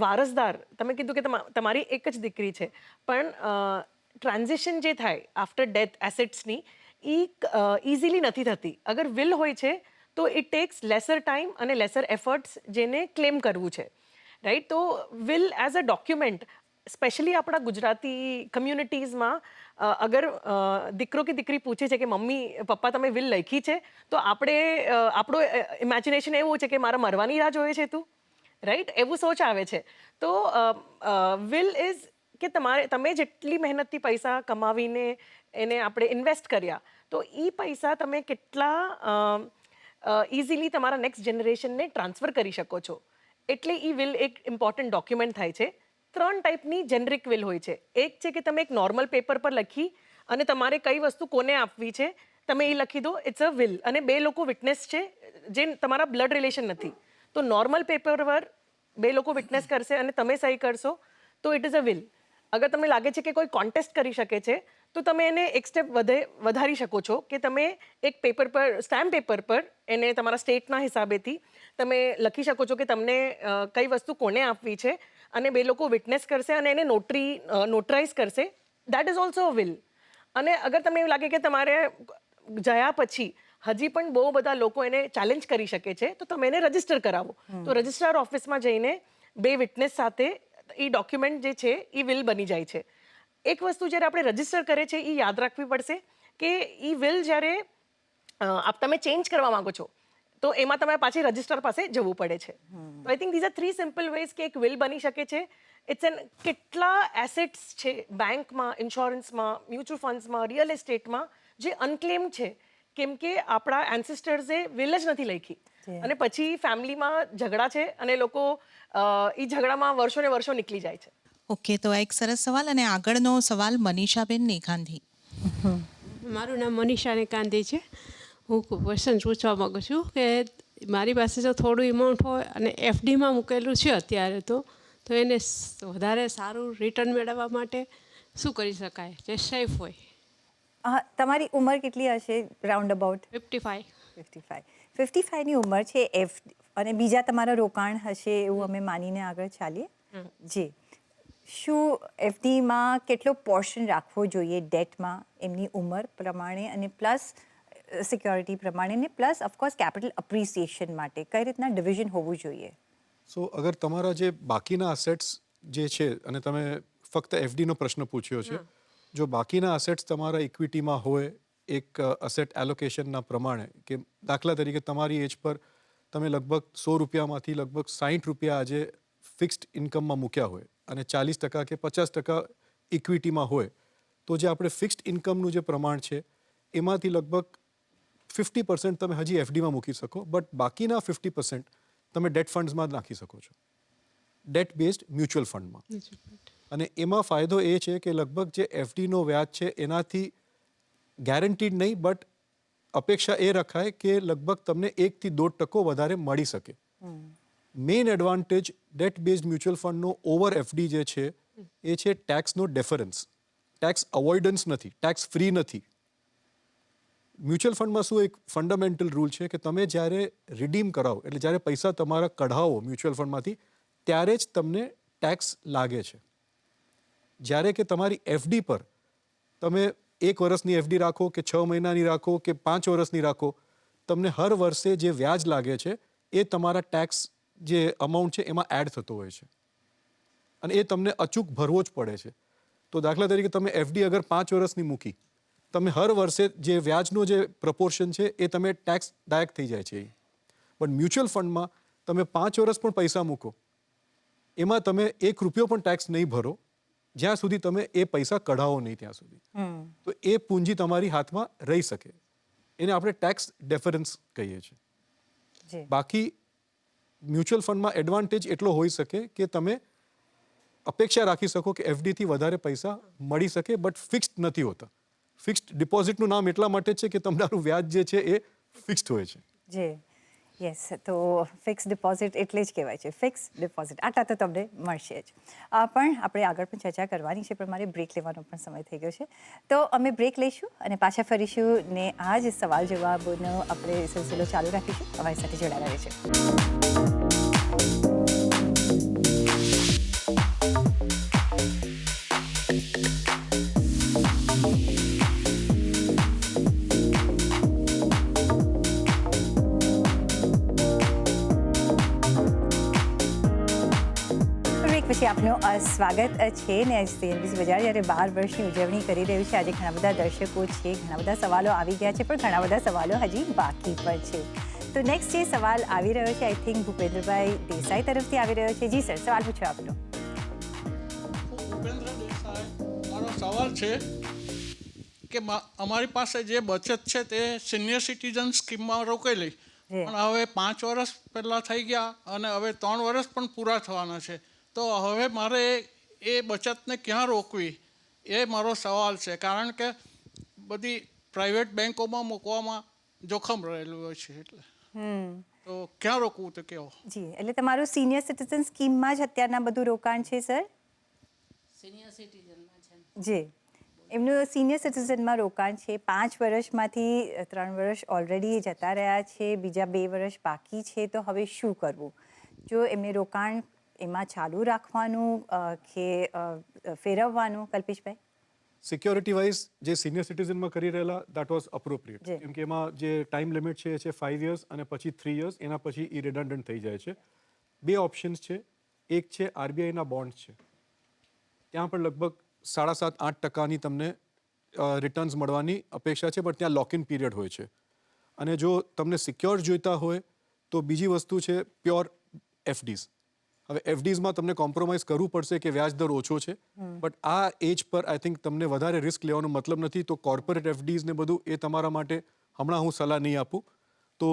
વારસદાર, તમે કીધું કે તમારી એક જ દીકરી છે, પણ ટ્રાન્ઝિશન જે થાય આફ્ટર ડેથ એસેટ્સની એ ઇઝીલી નથી થતી. અગર વિલ હોય છે તો ઇટ ટેક્સ લેસર ટાઈમ અને લેસર એફર્ટ્સ જેને ક્લેમ કરવું છે, રાઈટ? તો will as a document, specially આપણા ગુજરાતી કમ્યુનિટીઝમાં, અગર દીકરો કે દીકરી પૂછે છે કે મમ્મી પપ્પા તમે વિલ લખી છે, તો આપણો ઇમેજિનેશન એવું છે કે મારા મરવાની રાહ જોઈએ છે તું, રાઈટ? એવું સોચ આવે છે. તો વિલ ઇઝ કે તમે જેટલી મહેનતથી પૈસા કમાવીને એને આપણે ઇન્વેસ્ટ કર્યા, તો એ પૈસા તમે કેટલા ઇઝીલી તમારા નેક્સ્ટ જનરેશનને ટ્રાન્સફર કરી શકો છો. એટલે એ વિલ એક ઇમ્પોર્ટન્ટ ડોક્યુમેન્ટ થાય છે. 3 ટાઈપની જેનરિક વિલ હોય છે. એક છે કે તમે એક નોર્મલ પેપર પર લખી અને તમારે કઈ વસ્તુ કોને આપવી છે તમે એ લખી દો, ઇટ્સ અ વિલ, અને 2 લોકો વિટનેસ છે જે તમારા બ્લડ રિલેશન નથી, તો નોર્મલ પેપર પર 2 લોકો વિટનેસ કરશે અને તમે સહી કરશો, તો ઇટ ઇઝ અ વિલ. અગર તમને લાગે છે કે કોઈ કોન્ટેસ્ટ કરી શકે છે, તો તમે એને એક સ્ટેપ વધારી શકો છો કે તમે એક પેપર પર સ્ટેમ્પ પેપર પર એને તમારા સ્ટેટના હિસાબેથી તમે લખી શકો છો કે તમને કઈ વસ્તુ કોને આપવી છે, અને બે લોકો વિટનેસ કરશે અને એને નોટરાઇઝ કરશે. That is also a will. અને અગર તમને એવું લાગે કે તમારે જયા પછી હજી પણ બહુ બધા લોકો એને ચેલેન્જ કરી શકે છે, તો તમે એને રજીસ્ટર કરાવો. તો રજિસ્ટ્રાર ઓફિસમાં જઈને બે વિટનેસ સાથે એ ડોક્યુમેન્ટ જે છે એ વિલ બની જાય છે. એક વસ્તુ જ્યારે આપણે રજીસ્ટર કરે છે એ યાદ રાખવી પડશે કે એ વિલ જ્યારે તમે ચેન્જ કરવા માંગો છો તો એમાં તમારે પાછી રજિસ્ટર પાસે જવું પડે છે. તો I think these are 3 simple ways કે એક વિલ બની શકે છે. ઇટ્સ એન કેટલા એસેટ્સ છે બેંકમાં, ઇન્સ્યોરન્સમાં, મ્યુચ્યુઅલ ફંડ્સમાં, રિયલ એસ્ટેટમાં જે અનક્લેમ છે, કેમ કે આપણા એન્સેસ્ટર્સે વિલ જ નથી લખી અને પછી ફેમિલીમાં ઝઘડા છે અને લોકો એ ઝઘડામાં વર્ષો ને વર્ષો નીકળી જાય છે. ઓકે, તો આ એક સરસ સવાલ. અને આગળનો સવાલ મનીષાબેન નેઘાંધી. મારું નામ મનીષા નેઘાંધી છે. હું ક્વેશ્ચન પૂછવા માગું છું કે મારી પાસે જો થોડું અમાઉન્ટ હોય અને એફડીમાં મૂકેલું છે અત્યારે તો એને વધારે સારું રિટર્ન મેળવવા માટે શું કરી શકાય જે સેફ હોય? તમારી ઉંમર કેટલી હશે રાઉન્ડ અબાઉટ? 55. 55ની ઉંમર છે. અને બીજા તમારા રોકાણ હશે એવું અમે માનીને આગળ ચાલીએ. જી, શું એફડીમાં કેટલો પોર્શન રાખવો જોઈએ ડેટમાં એમની ઉંમર પ્રમાણે અને પ્લસ સિક્યોરિટી પ્રમાણે ને પ્લસ ઓફકોર્સ કેપિટલ અપ્રિસિએશન માટે કઈ રીતના ડિવિઝન હોવું જોઈએ? સો અગર તમારા જે બાકીના અસેટ્સ જે છે, અને તમે ફક્ત એફડીનો પ્રશ્ન પૂછ્યો છે, જો બાકીના અસેટ્સ તમારા ઇક્વિટીમાં હોય એક અસેટ એલોકેશનના પ્રમાણે, કે દાખલા તરીકે તમારી એજ પર તમે લગભગ 100 રૂપિયામાંથી લગભગ 60 રૂપિયા આજે ફિક્સ્ડ ઇન્કમમાં મૂક્યા હોય અને 40% કે 50% ઇક્વિટીમાં હોય, તો જે આપણે ફિક્સ્ડ ઇન્કમનું જે પ્રમાણ છે એમાંથી લગભગ 50% તમે હજી એફડીમાં મૂકી શકો, બટ બાકીના 50% તમે ડેટ ફંડ્સમાં જ નાખી શકો છો, ડેટ બેઝડ મ્યુચ્યુઅલ ફંડમાં. અને એમાં ફાયદો એ છે કે લગભગ જે એફડીનો વ્યાજ છે એનાથી ગેરંટીડ નહીં, બટ અપેક્ષા એ રખાય કે લગભગ તમને 1 થી 2% વધારે મળી શકે. Main advantage debt based mutual ફંડનો ઓવર એફડી જે છે એ છે ટેક્સનો ડેફરન્સ. ટેક્સ અવોઇડન્સ નથી, ટેક્સ ફ્રી નથી. મ્યુચ્યુઅલ ફંડમાં શું એક ફંડામેન્ટલ રૂલ છે કે તમે જ્યારે રિડીમ કરાવો, એટલે જ્યારે પૈસા તમારા કઢાવો મ્યુચ્યુઅલ ફંડમાંથી, ત્યારે જ તમને ટેક્સ લાગે છે. જ્યારે કે તમારી એફડી પર તમે 1 વર્ષની એફડી રાખો કે 6 મહિનાની રાખો કે 5 વર્ષની રાખો, તમને હર વર્ષે જે વ્યાજ લાગે છે એ તમારા ટેક્સ જે અમાઉન્ટ છે એમાં એડ થતો હોય છે અને એ તમને અચૂક ભરવો જ પડે છે. તો દાખલા તરીકે તમે એફડી અગર 5 વર્ષની મૂકી, તમે હર વર્ષે જે વ્યાજનો જે પ્રપોર્શન છે એ તમે ટેક્સ દાયક થઈ જાય છે. પણ મ્યુચ્યુઅલ ફંડમાં તમે 5 વર્ષ પણ પૈસા મૂકો, એમાં તમે 1 રૂપિયો પણ ટેક્સ નહીં ભરો જ્યાં સુધી તમે એ પૈસા કઢાવો નહીં ત્યાં સુધી. તો એ પૂંજી તમારી હાથમાં રહી શકે, એને આપણે ટેક્સ ડેફરન્સ કહીએ છીએ. બાકી મ્યુચ્યુઅલ ફંડમાં એડવાન્ટેજ એટલો હોઈ શકે કે તમે અપેક્ષા રાખી શકો કે એફડીથી વધારે પૈસા મળી શકે, બટ ફિક્સ્ડ નથી હોતા. ફિક્સ્ડ ડિપોઝિટનું નામ એટલા માટે છે કે તમારું વ્યાજ જે છે એ ફિક્સ્ડ હોય છે. જી, યસ. તો ફિક્સ ડિપોઝિટ એટલે જ કહેવાય છે ફિક્સ ડિપોઝિટ. આટલા તો તમને મળશે જ. પણ આપણે આગળ પણ ચર્ચા કરવાની છે, પણ મારે બ્રેક લેવાનો પણ સમય થઈ ગયો છે. તો અમે બ્રેક લઈશું અને પાછા ફરીશું ને આ જ સવાલ જવાબનો આપણે સિલસિલો ચાલુ રાખીશું. અમારી સાથે જોડાયેલા રહેજો. પછી આપનું સ્વાગત છે ને. સીએનબીસી બજાર જ્યારે 12 વર્ષની ઉજવણી કરી રહ્યું છે, આજે ઘણા બધા દર્શકો છે, ઘણા બધા સવાલો આવી ગયા છે, પણ ઘણા બધા સવાલો હજી બાકી પણ છે. તો નેક્સ્ટ જે સવાલ આવી રહ્યો છે, આઈ થિંક ભૂપેન્દ્રભાઈ દેસાઈ તરફથી આવી રહ્યો છે. જી સર, સવાલ પૂછો આપનો. ભૂપેન્દ્ર દેસાઈ, મારો સવાલ છે કે અમારી પાસે જે બચત છે તે સિનિયર સિટીઝન સ્કીમમાં રોકેલી, પણ હવે 5 વર્ષ પહેલાં થઈ ગયા અને હવે 3 વર્ષ પણ પૂરા થવાના છે. તો હવે મારે એ બચતને ક્યાં રોકવી એ મારો સવાલ છે, કારણ કે બધી પ્રાઇવેટ બેન્કોમાં મૂકવામાં જોખમ રહેલું હોય છે. એટલે તો ક્યાં રોકવું તો કહો. જી, એટલે તમારું સિનિયર સિટીઝન સ્કીમમાં જ અત્યારના બધું રોકાણ છે સર? સિનિયર સિટીઝનમાં છે. જી, એમનું સિનિયર સિટીઝનમાં રોકાણ છે, 5 વર્ષમાંથી 3 વર્ષ ઓલરેડી જતા રહ્યા છે, બીજા 2 વર્ષ બાકી છે, તો હવે શું કરવું? જો એમને રોકાણ એમાં ચાલુ રાખવાનું કે ફેરવવાનું, કલ્પેશભાઈ? સિક્યોરિટી વાઇઝ જે સિનિયર સિટીઝનમાં કરી રહેલા દેટ વોઝ અપ્રોપ્રિએટ, કેમ કે એમાં જે ટાઈમ લિમિટ છે એ છે 5 years અને પછી 3 years, એના પછી એ રિડન્ડન્ટ થઈ જાય છે. 2 ઓપ્શન્સ છે, એક છે આરબીઆઈના બોન્ડ છે, ત્યાં પણ લગભગ 7.5-8% તમને રિટર્ન્સ મળવાની અપેક્ષા છે, પણ ત્યાં લોક ઇન પીરિયડ હોય છે. અને જો તમને સિક્યોર જોઈતા હોય તો બીજી વસ્તુ છે પ્યોર એફડીઝ. હવે એફડીઝમાં તમને કોમ્પ્રોમાઇઝ કરવું પડશે કે વ્યાજ દર ઓછો છે, બટ આ એજ પર આઈ થિંક તમને વધારે રિસ્ક લેવાનો મતલબ નથી, તો કોર્પોરેટ એફડીઝ ને બધું એ તમારા માટે હમણાં હું સલાહ નહીં આપું. તો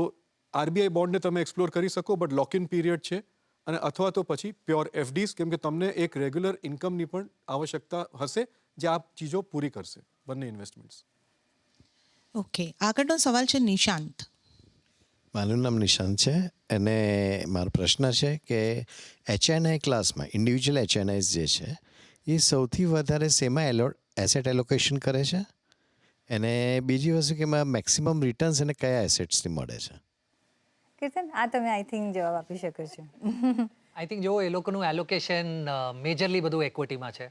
આરબીઆઈ બોન્ડને તમે એક્સપ્લોર કરી શકો, બટ લોક ઇન પીરિયડ છે, અને અથવા તો પછી પ્યોર એફડીઝ, કેમ કે તમને એક રેગ્યુલર ઇન્કમની પણ આવશ્યકતા હશે જે આ ચીજો પૂરી કરશે, બંને ઇન્વેસ્ટમેન્ટ્સ. ઓકે, આગળનો સવાલ છે નિશાંત. મારું નામ નિશાંત છે અને મારો પ્રશ્ન છે કે HNI ક્લાસમાં ઇન્ડિવિજ્યુઅલ HNIs જે છે એ સૌથી વધારે શેમાં એસેટ એલોકેશન કરે છે, અને બીજી વસ્તુ કે એમાં મેક્સિમમ રિટર્ન્સ અને કયા એસેટ્સથી મળે છે? કીર્તન, આ તમે આઈ થિંક જવાબ આપી શકો છો. આઈ થિંક જો એ લોકોનું એલોકેશન મેજરલી બધું ઇક્વિટીમાં છે,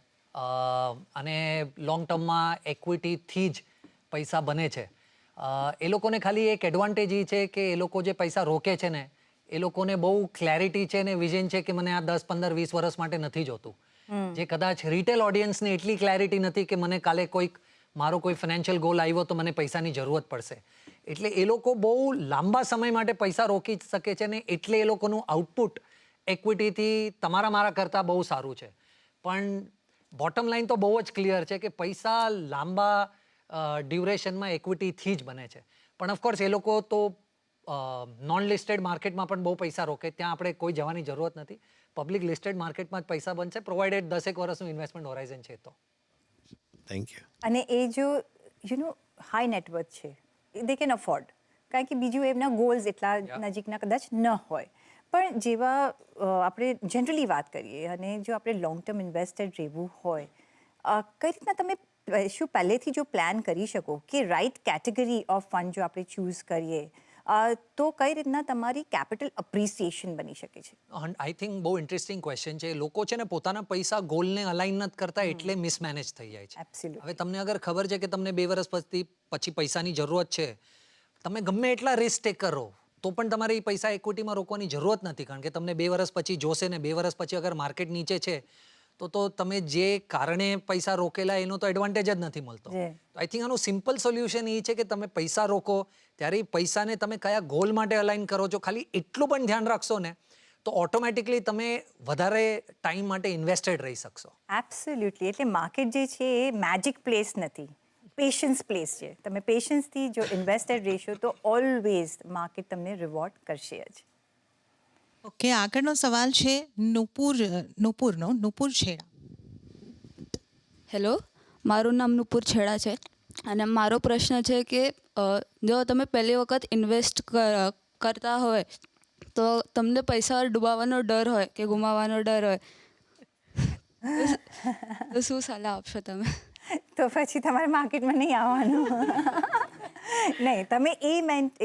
અને લોંગ ટર્મમાં ઇક્વિટીથી જ પૈસા બને છે. એ લોકોને ખાલી એક એડવાન્ટેજ એ છે કે એ લોકો જે પૈસા રોકે છે ને એ લોકોને બહુ ક્લેરિટી છે ને વિઝન છે કે મને આ 10, 15, 20 વર્ષ માટે નથી જોતું. જે કદાચ રિટેલ ઓડિયન્સને એટલી ક્લેરિટી નથી કે મને કાલે મારો કોઈ ફાઇનાન્શિયલ ગોલ આવ્યો તો મને પૈસાની જરૂરત પડશે. એટલે એ લોકો બહુ લાંબા સમય માટે પૈસા રોકી શકે છે ને એટલે એ લોકોનું આઉટપુટ ઇક્વિટીથી મારા કરતાં બહુ સારું છે. પણ બોટમ લાઈન તો બહુ જ ક્લિયર છે કે પૈસા લાંબા ડ્યુરેશનમાં ઇક્વિટીથી જ બને છે. પણ ઓફકોર્સ એ લોકો તો નોન લિસ્ટેડ માર્કેટમાં પણ બહુ પૈસા રોકે, ત્યાં આપણે કોઈ જવાની જરૂરત નથી. પબ્લિક લિસ્ટેડ માર્કેટમાં જ પૈસા બનશે, પ્રોવાઇડેડ 10 વર્ષનું ઇન્વેસ્ટમેન્ટ હોરાઇઝન છે તો. Thank you. અને એ જો હાઈ નેટવર્થ છે, દે કેન અફોર્ડ, કારણ કે બીજું એમના ગોલ્સ એટલા નજીકના કદાચ ન હોય. પણ જેવા આપણે જનરલી વાત કરીએ અને જો આપણે લોંગ ટર્મ ઇન્વેસ્ટેડ રહેવું હોય, કઈ રીતના તમે શું પહેલેથી જો પ્લાન કરી શકો કે રાઇટ કેટેગરી ઓફ ફંડ જો આપણે ચૂઝ કરીએ તો કઈ રીતના તમારી કેપિટલ અપ્રિસિએશન બની શકે છે? આઈ થિંક બહુ ઇન્ટરેસ્ટિંગ ક્વેશ્ચન છે. લોકો છે ને પોતાના પૈસા ગોલને અલાઇન નથી કરતા એટલે મિસમેનેજ થઈ જાય છે. Absolutely. હવે તમને અગર ખબર છે કે તમને 2 વર્ષ પછી પૈસાની જરૂરત છે, તમે ગમે એટલા રિસ્ક ટેક કરો તો પણ તમારે એ પૈસા ઇક્વિટીમાં રોકવાની જરૂરત નથી, કારણ કે તમને 2 વર્ષ પછી જોશે ને 2 વર્ષ પછી અગર માર્કેટ નીચે છે તો તમે જે કારણે પૈસા રોકેલા એનો તો એડવાન્ટેજ જ નથી મળતો. આઈ થિંક આનું સિમ્પલ સોલ્યુશન એ છે કે તમે પૈસા રોકો ત્યારે એ પૈસાને તમે કયા ગોલ માટે અલાઇન કરો છો, ખાલી એટલું પણ ધ્યાન રાખશો ને તો ઓટોમેટિકલી તમે વધારે ટાઈમ માટે ઇન્વેસ્ટેડ રહી શકશો. એબ્સોલ્યુટલી. એટલે માર્કેટ જે છે એ મેજિક પ્લેસ નથી, પેશન્સ પ્લેસ છે. તમે પેશન્સથી જો ઇન્વેસ્ટેડ રહેશો તો ઓલવેઝ માર્કેટ તમને રિવોર્ડ કરશે જ. ઓકે, આગળનો સવાલ છે નુપુર છેડા. હેલો, મારું નામ નુપુર છેડા છે અને મારો પ્રશ્ન છે કે જો તમે પહેલી વખત ઇન્વેસ્ટ કરતા હોય તો તમને પૈસા ડૂબાવવાનો ડર હોય કે ગુમાવવાનો ડર હોય તો શું સલાહ આપશો તમે? તો પછી તમારે માર્કેટમાં નહીં આવવાનું. નહીં, તમે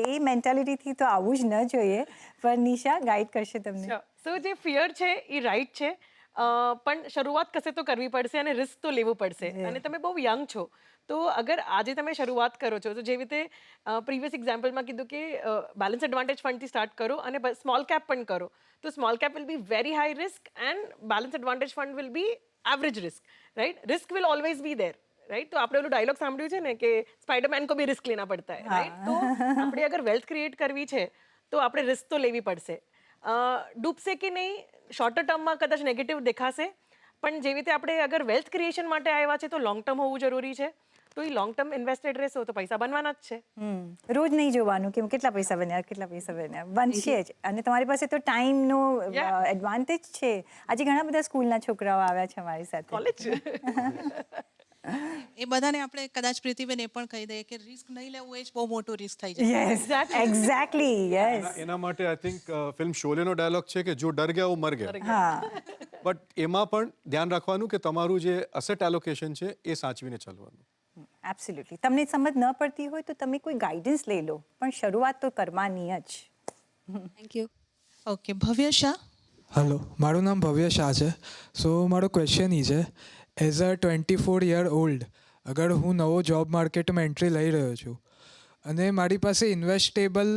એ મેન્ટાલિટીથી તો આવવું જ ન જોઈએ. પણ નિશા ગાઈડ કરશે તમને. સો જે ફિયર છે એ રાઈટ છે, પણ શરૂઆત કશે તો કરવી પડશે અને રિસ્ક તો લેવું પડશે. અને તમે બહુ યંગ છો, તો અગર આજે તમે શરૂઆત કરો છો તો જેવી રીતે પ્રીવિયસ એક્ઝામ્પલમાં કીધું કે બેલેન્સ એડવાન્ટેજ ફંડથી સ્ટાર્ટ કરો અને સ્મોલ કેપ પણ કરો, તો small cap will be very high risk and balance advantage fund will be average risk, right? Risk will always be there, right? तो આપણે ઓલું ડાયલોગ સાંભળ્યું છે ને કે સ્પાઈડરમેન કો ભી રિસ્ક લેના પડતા है, राइट? तो આપણે અગર વેલ્થ ક્રિએટ કરવી છે તો આપણે રિસ્ક તો લેવી પડશે. ડૂબશે કે નહીં, શોર્ટર ટર્મમાં કદાચ નેગેટિવ દેખાશે, પણ જેવી રીતે આપણે અગર વેલ્થ ક્રિએશન માટે આવ્યા છે તો લોંગ ટર્મ હોવું જરૂરી છે. તો એ લોંગ ટર્મ ઇન્વેસ્ટેડ રહેશો તો પૈસા બનવાના જ છે. રોજ નહીં જોવાનું કે કેટલા પૈસા બન્યા બનશે જ. અને તમારી પાસે તો ટાઈમનો એડવાન્ટેજ છે. આજે ઘણા બધા સ્કૂલના છોકરાઓ આવ્યા છે અમારી સાથે. કોલેજ એ બધાને આપણે કદાચ પ્રીતિબેન એ પણ કહી દઈએ કે રિસ્ક નહીં લેવું એ જ બહુ મોટું રિસ્ક થઈ જાય. Yes exactly yes. એના માટે આઈ થિંક ફિલ્મ શોલેનો ડાયલોગ છે કે જો ડર ગયા વો મર ગયા. હા બટ એમાં પણ ધ્યાન રાખવાનું કે તમારું જે અસેટ એલોકેશન છે એ સાચવીને ચાલવાનું. એબ્સોલ્યુટલી. તમને સમજ ન પડતી હોય તો તમે કોઈ ગાઈડન્સ લઈ લો, પણ શરૂઆત તો કરવાની જ. Thank you. ઓકે, ભવ્ય શાહ. હલો, મારું નામ ભવ્ય શાહ છે. સો મારો ક્વેશ્ચન એ છે, એઝ અ 24 યર ઓલ્ડ અગર હું નવો જોબ માર્કેટમાં એન્ટ્રી લઈ રહ્યો છું અને મારી પાસે ઇન્વેસ્ટેબલ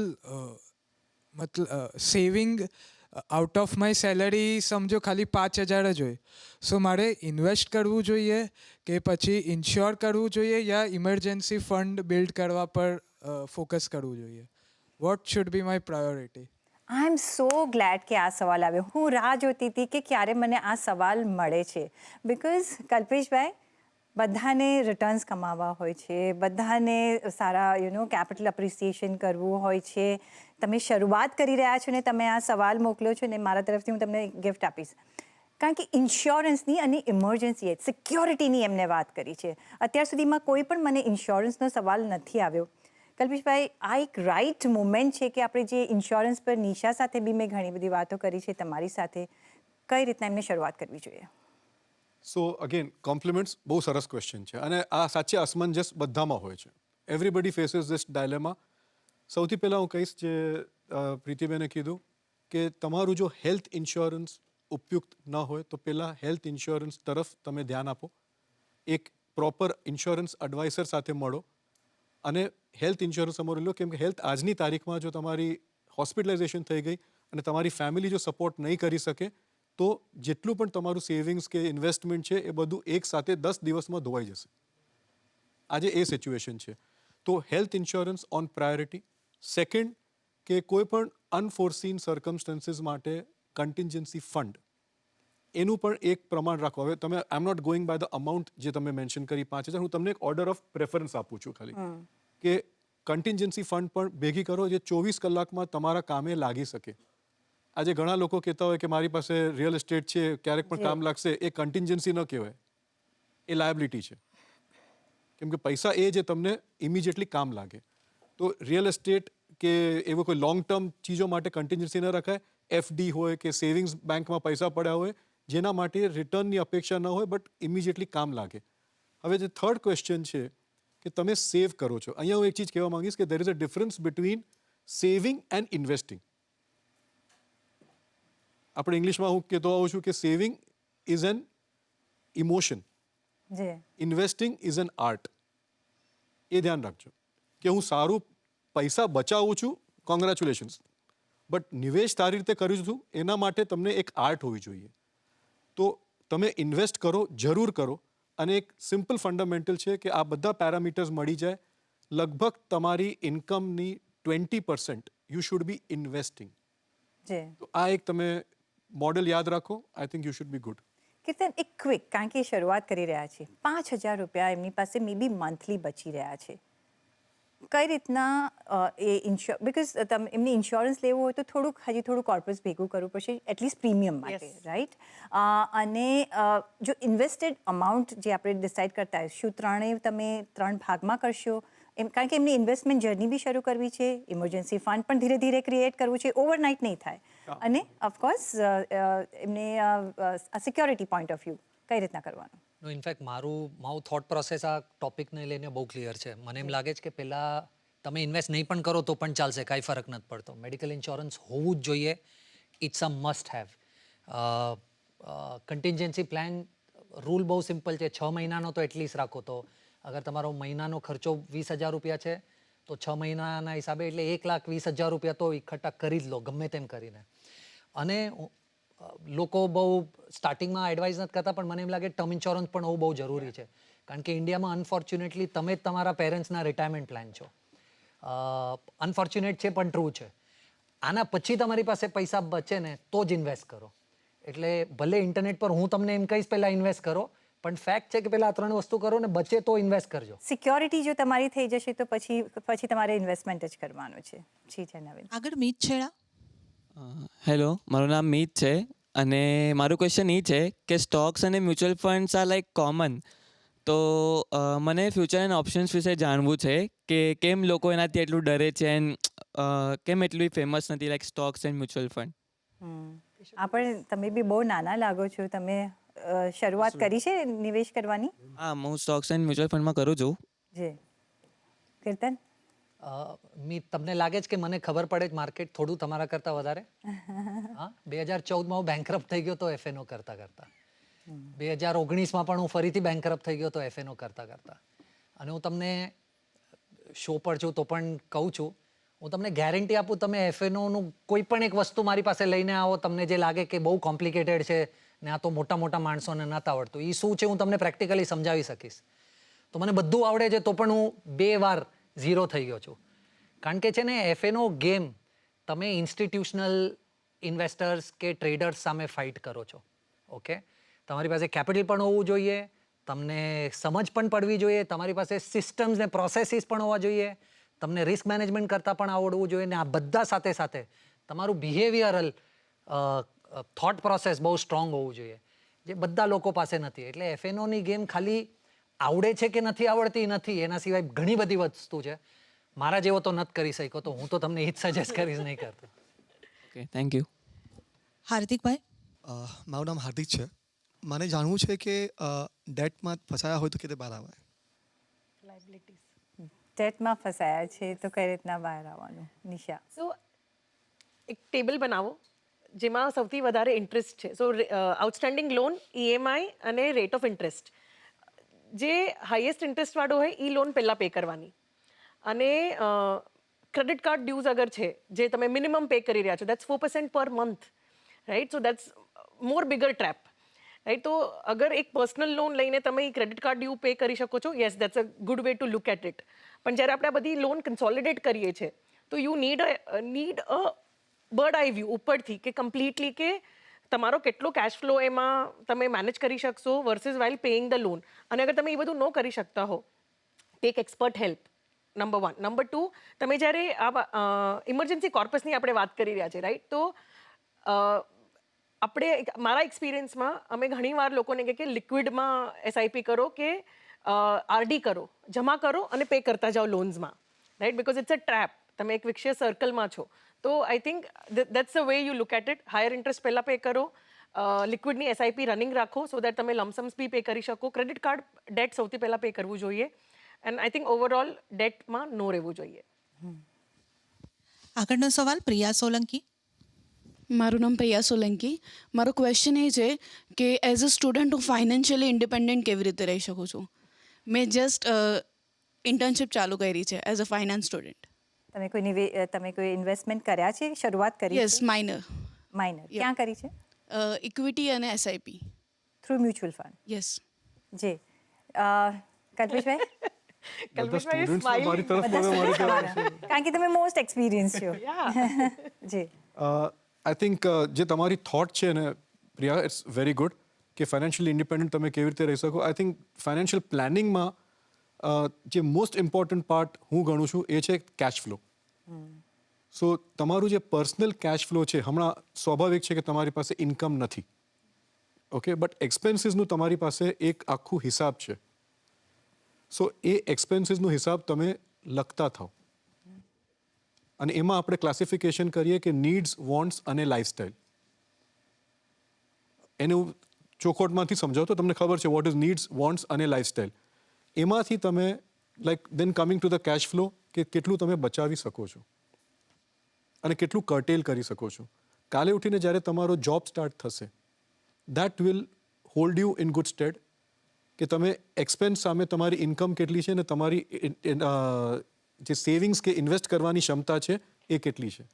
મતલબ saving out of my salary સમજો ખાલી 5,000 જ હોય, સો મારે ઇન્વેસ્ટ કરવું જોઈએ કે પછી ઇન્શ્યોર કરવું જોઈએ યા ઇમરજન્સી ફંડ બિલ્ડ કરવા પર ફોકસ કરવું જોઈએ? What should be my priority? I am so glad કે આ સવાલ આવ્યો. હું રાહ જોતી હતી કે ક્યારે મને આ સવાલ મળે છે. બિકોઝ કલ્પેશભાઈ, બધાને રિટર્ન્સ કમાવા હોય છે, બધાને સારા કેપિટલ અપ્રિસિએશન કરવું હોય છે. તમે શરૂઆત કરી રહ્યા છો ને તમે આ સવાલ મોકલ્યો છો ને મારા તરફથી હું તમને ગિફ્ટ આપીશ. કારણ કે ઇન્સ્યોરન્સની અને ઇમરજન્સી સિક્યોરિટીની એમને વાત કરી છે. અત્યાર સુધીમાં કોઈ પણ મને ઇન્સ્યોરન્સનો સવાલ નથી આવ્યો. કલ્પેશભાઈ, આ એક રાઇટ મોમેન્ટ છે કે આપણે જે ઇન્સ્યોરન્સ પર નિશા સાથે બી મેં ઘણી બધી વાતો કરી છે, તમારી સાથે કઈ રીતના એમને શરૂઆત કરવી જોઈએ? સો અગેન કોમ્પ્લિમેન્ટ્સ, બહુ સરસ ક્વેશ્ચન છે અને આ સાચે અસમંજસ બધામાં હોય છે. Everybody faces this dilemma. સૌથી પહેલાં હું કહીશ જે પ્રીતિબેને કીધું કે તમારું જો હેલ્થ ઇન્સ્યોરન્સ ઉપયુક્ત ન હોય તો પહેલાં હેલ્થ ઇન્સ્યોરન્સ તરફ તમે ધ્યાન આપો. એક પ્રોપર ઇન્સ્યોરન્સ એડવાઇસર સાથે મળો અને હેલ્થ ઇન્સ્યોરન્સ અમારું લો. કેમ કે હેલ્થ આજની તારીખમાં જો તમારી હોસ્પિટલાઇઝેશન થઈ ગઈ અને તમારી ફેમિલી જો સપોર્ટ નહીં કરી શકે તો જેટલું પણ તમારું સેવિંગ્સ કે ઇન્વેસ્ટમેન્ટ છે એ બધું એક સાથે 10 દિવસમાં ધોવાઈ જશે. આજે એ સિચ્યુએશન છે. તો health insurance on priority. Second, કે કોઈ પણ અનફોર્સીન સર્કમસ્ટન્સીસ માટે કન્ટિન્જન્સી ફંડ એનું પણ એક પ્રમાણ રાખો. હવે તમે I am not going by the amount જે તમે મેન્શન કરી 5,000, હું તમને એક ઓર્ડર ઓફ પ્રેફરન્સ આપું છું ખાલી કે કન્ટિન્જન્સી ફંડ પણ ભેગી કરો જે 24 કલાકમાં તમારા કામે લાગી શકે. આજે ઘણા લોકો કહેતા હોય કે મારી પાસે રિયલ એસ્ટેટ છે, ક્યારેક પણ કામ લાગશે. એ કન્ટિન્જન્સી ન કહેવાય, એ લાયબિલિટી છે. કેમ કે પૈસા એ જે તમને ઇમિડિયેટલી કામ લાગે. તો રિયલ એસ્ટેટ કે એવો કોઈ લોંગ ટર્મ ચીજો માટે કન્ટિન્જન્સી ન રખાય. એફડી હોય કે સેવિંગ્સ બેંકમાં પૈસા પડ્યા હોય જેના માટે રિટર્નની અપેક્ષા ન હોય બટ ઇમિડિયેટલી કામ લાગે. હવે જે થર્ડ ક્વેશ્ચન છે કે તમે સેવ કરો છો, અહીંયા હું એક ચીજ કહેવા માંગીશ કે there is a difference between saving and investing. આપણે ઇંગ્લિશમાં હું કહેતો આવું છું કે saving is an emotion, investing is an art. એ ધ્યાન રાખજો કે હું સારું પૈસા બચાવું છું, કોંગ્રેચ્યુલેશન્સ, બટ નિવેશ સારી રીતે કરું છું એના માટે તમને એક આર્ટ હોવી જોઈએ. તો તમે ઇન્વેસ્ટ કરો, જરૂર કરો. અને એક સિમ્પલ ફંડામેન્ટલ છે કે આ બધા પેરામીટર્સ મળી જાય, લગભગ તમારી ઇન્કમની 20% યુ શુડ બી ઇન્વેસ્ટિંગ. તો આ એક તમે મોડેલ યાદ રાખો. I think you should be good. Kirtan, એક ક્વિક, કારણ કે શરૂઆત કરી રહ્યા છે, 5,000 રૂપિયા એમની પાસે મે બી મંથલી બચી રહ્યા છે. કઈ રીતના એ બિકોઝ તમે એમને ઇન્સ્યોરન્સ લેવું હોય તો હજી થોડું કોર્પસ ભેગું કરવું પડશે એટલીસ્ટ પ્રીમિયમ માટે, રાઈટ? અને જો ઇન્વેસ્ટેડ અમાઉન્ટ જે આપણે ડિસાઇડ કરતા હોય, શું ત્રણેય તમે 3 ભાગમાં કરશો? કારણ કે એમની ઇન્વેસ્ટમેન્ટ જર્ની બી શરૂ કરવી છે, ઇમરજન્સી ફંડ પણ ધીરે ધીરે ક્રિએટ કરવું છે, ઓવરનાઇટ નહીં થાય. અને ઓફકોર્સ એમને સિક્યોરિટી પોઈન્ટ ઓફ વ્યૂ કઈ રીતના કરવાનું? નો, ઇનફેક્ટ મારું થોટ પ્રોસેસ આ ટોપિકને લઈને બહુ ક્લિયર છે. મને એમ લાગે છે કે પહેલાં તમે ઇન્વેસ્ટ નહીં પણ કરો તો પણ ચાલશે, કાંઈ ફરક નથી પડતો. મેડિકલ ઇન્સ્યોરન્સ હોવું જ જોઈએ, it's a must have. Contingency plan rule બહુ સિમ્પલ છે, 6 મહિનાનો તો એટલીસ્ટ રાખો. તો અગર તમારો મહિનાનો ખર્ચો 20,000 રૂપિયા છે તો 6 મહિનાના હિસાબે એટલે 1,20,000 રૂપિયા તો એકઠા કરી જ લો ગમે તેમ કરીને. અને લોકો બહુ સ્ટાર્ટિંગમાં એડવાઇઝ નથી કરતા, પણ મને એમ લાગે ટર્મ ઇન્સ્યોરન્સ પણ હોવું બહુ જરૂરી છે. કારણ કે ઇન્ડિયામાં અનફોર્ચ્યુનેટલી તમે જ તમારા પેરેન્ટ્સના રિટાયરમેન્ટ પ્લાન છો. અનફોર્ચ્યુનેટ છે પણ ટ્રુ છે. આના પછી તમારી પાસે પૈસા બચે ને તો જ ઇન્વેસ્ટ કરો. એટલે ભલે ઇન્ટરનેટ પર હું તમને એમ કહીશ પહેલાં ઇન્વેસ્ટ કરો, પણ ફેક્ટ છે કે પહેલાં આ 3 વસ્તુ કરો ને બચે તો ઇન્વેસ્ટ કરજો. સિક્યોરિટી જો તમારી થઈ જશે તો પછી તમારે ઇન્વેસ્ટમેન્ટ જ કરવાનું છે. જી છે નવીન. આગળ મીત છેડા. હેલો, મારું નામ મીત છે અને મારું ક્વેશ્ચન એ છે કે સ્ટોક્સ અને mutual funds are like common, તો મને ફ્યુચર એન્ડ ઓપ્શન્સ વિશે જાણવું છે કે કેમ લોકો એનાથી એટલું ડરે છે એન્ડ કેમ એટલું ફેમસ નથી like stocks and mutual fund. આપણે તમે બી બહુ નાના લાગો છો. તમે શરૂઆત કરી છે નિવેશ કરવાની? હા, હું સ્ટોક્સ એન્ડ મ્યુચ્યુઅલ ફંડમાં કરું છું. જી કીર્તન? તમને લાગે છે કે મને ખબર પડે જ માર્કેટ થોડું તમારા કરતાં વધારે? હા, 2014માં હું બેંકરપ્ટ થઈ ગયો તો એફએનઓ કરતાં કરતાં. 2019માં પણ હું ફરીથી બેંકરપ્ટ થઈ ગયો તો એફએનઓ કરતાં કરતાં. અને હું તમને શો પર છું તો પણ કહું છું, હું તમને ગેરંટી આપું, તમે એફએનઓનું કોઈ પણ એક વસ્તુ મારી પાસે લઈને આવો, તમને જે લાગે કે બહુ કોમ્પ્લિકેટેડ છે ને આ તો મોટા મોટા માણસોને નથી આવડતું, એ શું છે હું તમને પ્રેક્ટિકલી સમજાવી શકીશ. તો મને બધું આવડે છે તો પણ હું 2 વાર ઝીરો થઈ ગયો છું. કારણ કે છે ને એફએનઓ ગેમ તમે ઇન્સ્ટિટ્યુશનલ ઇન્વેસ્ટર્સ કે ટ્રેડર્સ સામે ફાઇટ કરો છો. ઓકે, તમારી પાસે કેપિટલ પણ હોવું જોઈએ, તમને સમજ પણ પડવી જોઈએ, તમારી પાસે સિસ્ટમ્સ ને પ્રોસેસીસ પણ હોવા જોઈએ, તમને રિસ્ક મેનેજમેન્ટ કરતાં પણ આવડવું જોઈએ, ને આ બધા સાથે સાથે તમારું બિહેવિયરલ થોટ પ્રોસેસ બહુ સ્ટ્રોંગ હોવું જોઈએ, જે બધા લોકો પાસે નથી. એટલે એફએનઓની ગેમ ખાલી આવડે છે કે નથી આવડતી નથી, એના સિવાય ઘણી બધી વસ્તુ છે. મારા જેવો તો નથી કરી શક્યો, તો હું તો તમને એ જ સજેસ્ટ કરીશ નહીં કરતો. Okay, thank you. હાર્દિકભાઈ? મારું નામ હાર્દિક છે. મને જાણવું છે કે ડેટમાં ફસાયા હોય તો કેવી રીતે બહાર આવે? ડેટમાં ફસાયા છે તો કઈ રીતના બહાર આવવાનું? નિશા? સો એક ટેબલ બનાવો જેમાં સૌથી વધારે ઇન્ટરેસ્ટ છે. સો આઉટસ્ટેન્ડિંગ લોન, EMI અને રેટ ઓફ ઇન્ટરેસ્ટ. જે હાઈએસ્ટ ઇન્ટરેસ્ટવાળો હોય એ લોન પહેલાં પે કરવાની. અને ક્રેડિટ કાર્ડ ડ્યુઝ અગર છે જે તમે મિનિમમ પે કરી રહ્યા છો, that's 4% per month, right? So that's more bigger trap, right? તો અગર એક પર્સનલ લોન લઈને તમે એ ક્રેડિટ કાર્ડ ડ્યુ પે કરી શકો છો, yes, that's a good way to look at it. પણ જ્યારે આપણે આ બધી લોન કન્સોલિડેટ કરીએ છીએ તો you need a bird I view ઉપરથી, કે કમ્પ્લીટલી કે તમારો કેટલો કેશ ફ્લો એમાં તમે મેનેજ કરી શકશો versus while paying the loan. અને અગર તમે એ બધું ન કરી શકતા હો, take expert help, number 1. Number 2, તમે જ્યારે આ ઇમરજન્સી કોર્પસની આપણે વાત કરી રહ્યા છે, રાઈટ? તો આપણે મારા એક્સપિરિયન્સમાં અમે ઘણીવાર લોકોને કહે કે લિક્વિડમાં SIP કરો કે RD કરો, જમા કરો અને પે કરતા જાઓ લોન્સમાં, right? Because it's a trap. તમે એક વિક્ષય સર્કલમાં છો. તો I think that's the way you look at it. Higher interest પહેલાં પે કરો, લિક્વિડની SIP રનિંગ રાખો સો દેટ તમે લમસમ્સ બી પે કરી શકો. ક્રેડિટ કાર્ડ ડેટ સૌથી પહેલાં પે કરવું જોઈએ. એન્ડ આઈ થિંક ઓવરઓલ ડેટમાં ન રહેવું જોઈએ. આગળનો સવાલ પ્રિયા સોલંકી. મારું નામ પ્રિયા સોલંકી. મારો ક્વેશ્ચન એ છે કે એઝ અ સ્ટુડન્ટ હું ફાઇનાન્શિયલી ઇન્ડિપેન્ડન્ટ કેવી રીતે રહી શકું છું? મેં જસ્ટ ઇન્ટર્નશિપ ચાલુ કરી છે એઝ અ ફાઇનાન્સ સ્ટુડન્ટ. તમે કોઈ ઇન્વેસ્ટમેન્ટ કર્યા છે? શરૂઆત કરી? Yes, minor. ક્યાં કરી છે? ઇક્વિટી અને SIP through mutual fund. Yes. જી કલ્પેશભાઈ? કારણ કે તમે મોસ્ટ એક્સપિરિયન્સ છો. જી આઈ થિંક જે તમારી થોટ છે ને પ્રિયા, ઇટ્સ વેરી ગુડ કે ફાઇનાન્શિયલી ઇન્ડિપેન્ડન્ટ તમે કેવી રીતે રહી શકો. આઈ થિંક ફાઇનાન્શિયલ પ્લાનિંગમાં જે મોસ્ટ ઇમ્પોર્ટન્ટ પાર્ટ હું ગણું છું એ છે કેશ ફ્લો. સો તમારું જે પર્સનલ કેશ ફ્લો છે, હમણાં સ્વાભાવિક છે કે તમારી પાસે ઇન્કમ નથી, ઓકે, બટ એક્સપેન્સીસનું તમારી પાસે એક આખું હિસાબ છે. સો એ એક્સપેન્સીસનો હિસાબ તમે લખતા થાઓ. અને એમાં આપણે ક્લાસિફિકેશન કરીએ કે નીડ્સ, વોન્ટ્સ અને લાઇફસ્ટાઇલ. એને હું ચોખવટમાંથી સમજાવું તો તમને ખબર છે વોટ ઇઝ નીડ્સ, વોન્ટ્સ અને લાઇફસ્ટાઇલ. એમાંથી તમે like then coming to the cash flow, કે કેટલું તમે બચાવી શકો છો અને કેટલું કર્ટેલ કરી શકો છો. કાલે ઉઠીને જ્યારે તમારો જોબ સ્ટાર્ટ થશે, that will hold you in good stayed, કે તમે એક્સપેન્સ સામે તમારી ઇન્કમ કેટલી છે અને તમારી જે સેવિંગ્સ કે ઇન્વેસ્ટ કરવાની ક્ષમતા છે એ કેટલી છે.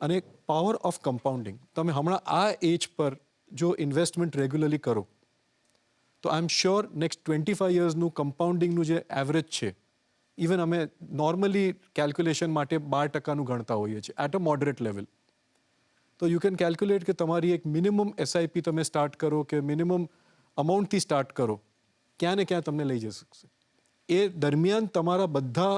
અને પાવર ઓફ કમ્પાઉન્ડિંગ, તમે હમણાં આ એજ પર જો ઇન્વેસ્ટમેન્ટ રેગ્યુલરલી કરો તો આઈ એમ શ્યોર નેક્સ્ટ 25 યર્સનું કમ્પાઉન્ડિંગનું જે એવરેજ છે, ઇવન અમે નોર્મલી કેલ્ક્યુલેશન માટે 12% ગણતા હોઈએ છીએ એટ અ મોડરેટ લેવલ. તો યુ કેન કેલ્ક્યુલેટ કે તમારી એક મિનિમમ SIP તમે સ્ટાર્ટ કરો કે મિનિમમ અમાઉન્ટથી સ્ટાર્ટ કરો, ક્યાં ને ક્યાં તમને લઈ જઈ શકશે. એ દરમિયાન તમારા બધા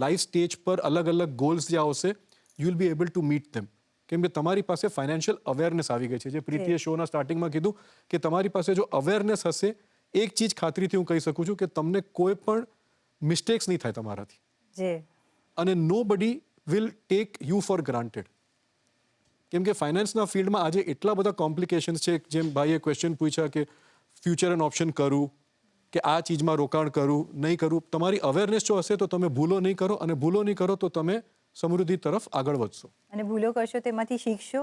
લાઈફ સ્ટેજ પર અલગ અલગ ગોલ્સ જે આવશે, you will be able to meet them. કેમ કે તમારી પાસે ફાઇનાન્શિયલ અવેરનેસ આવી ગઈ છે. જે પ્રીતિએ શોના સ્ટાર્ટિંગમાં કીધું કે તમારી પાસે જો અવેરનેસ હશે, એક ચીજ ખાતરીથી હું કહી શકું છું કે તમને કોઈ પણ મિસ્ટેક્સ નહીં થાય તમારાથી, જી અને નો બડી will take you for granted. કેમ કે ફાઇનાન્સના ફિલ્ડમાં આજે એટલા બધા કોમ્પ્લિકેશન્સ છે. જેમ ભાઈએ ક્વેશ્ચન પૂછ્યા કે ફ્યુચર એન્ડ ઓપ્શન કરું કે આ ચીજમાં રોકાણ કરું નહીં કરું, તમારી અવેરનેસ જો હશે તો તમે ભૂલો નહીં કરો, અને ભૂલો નહીં કરો તો તમે સમૃદ્ધિ તરફ આગળ વધશો. અને ભૂલો કરશો તેમાંથી શીખશો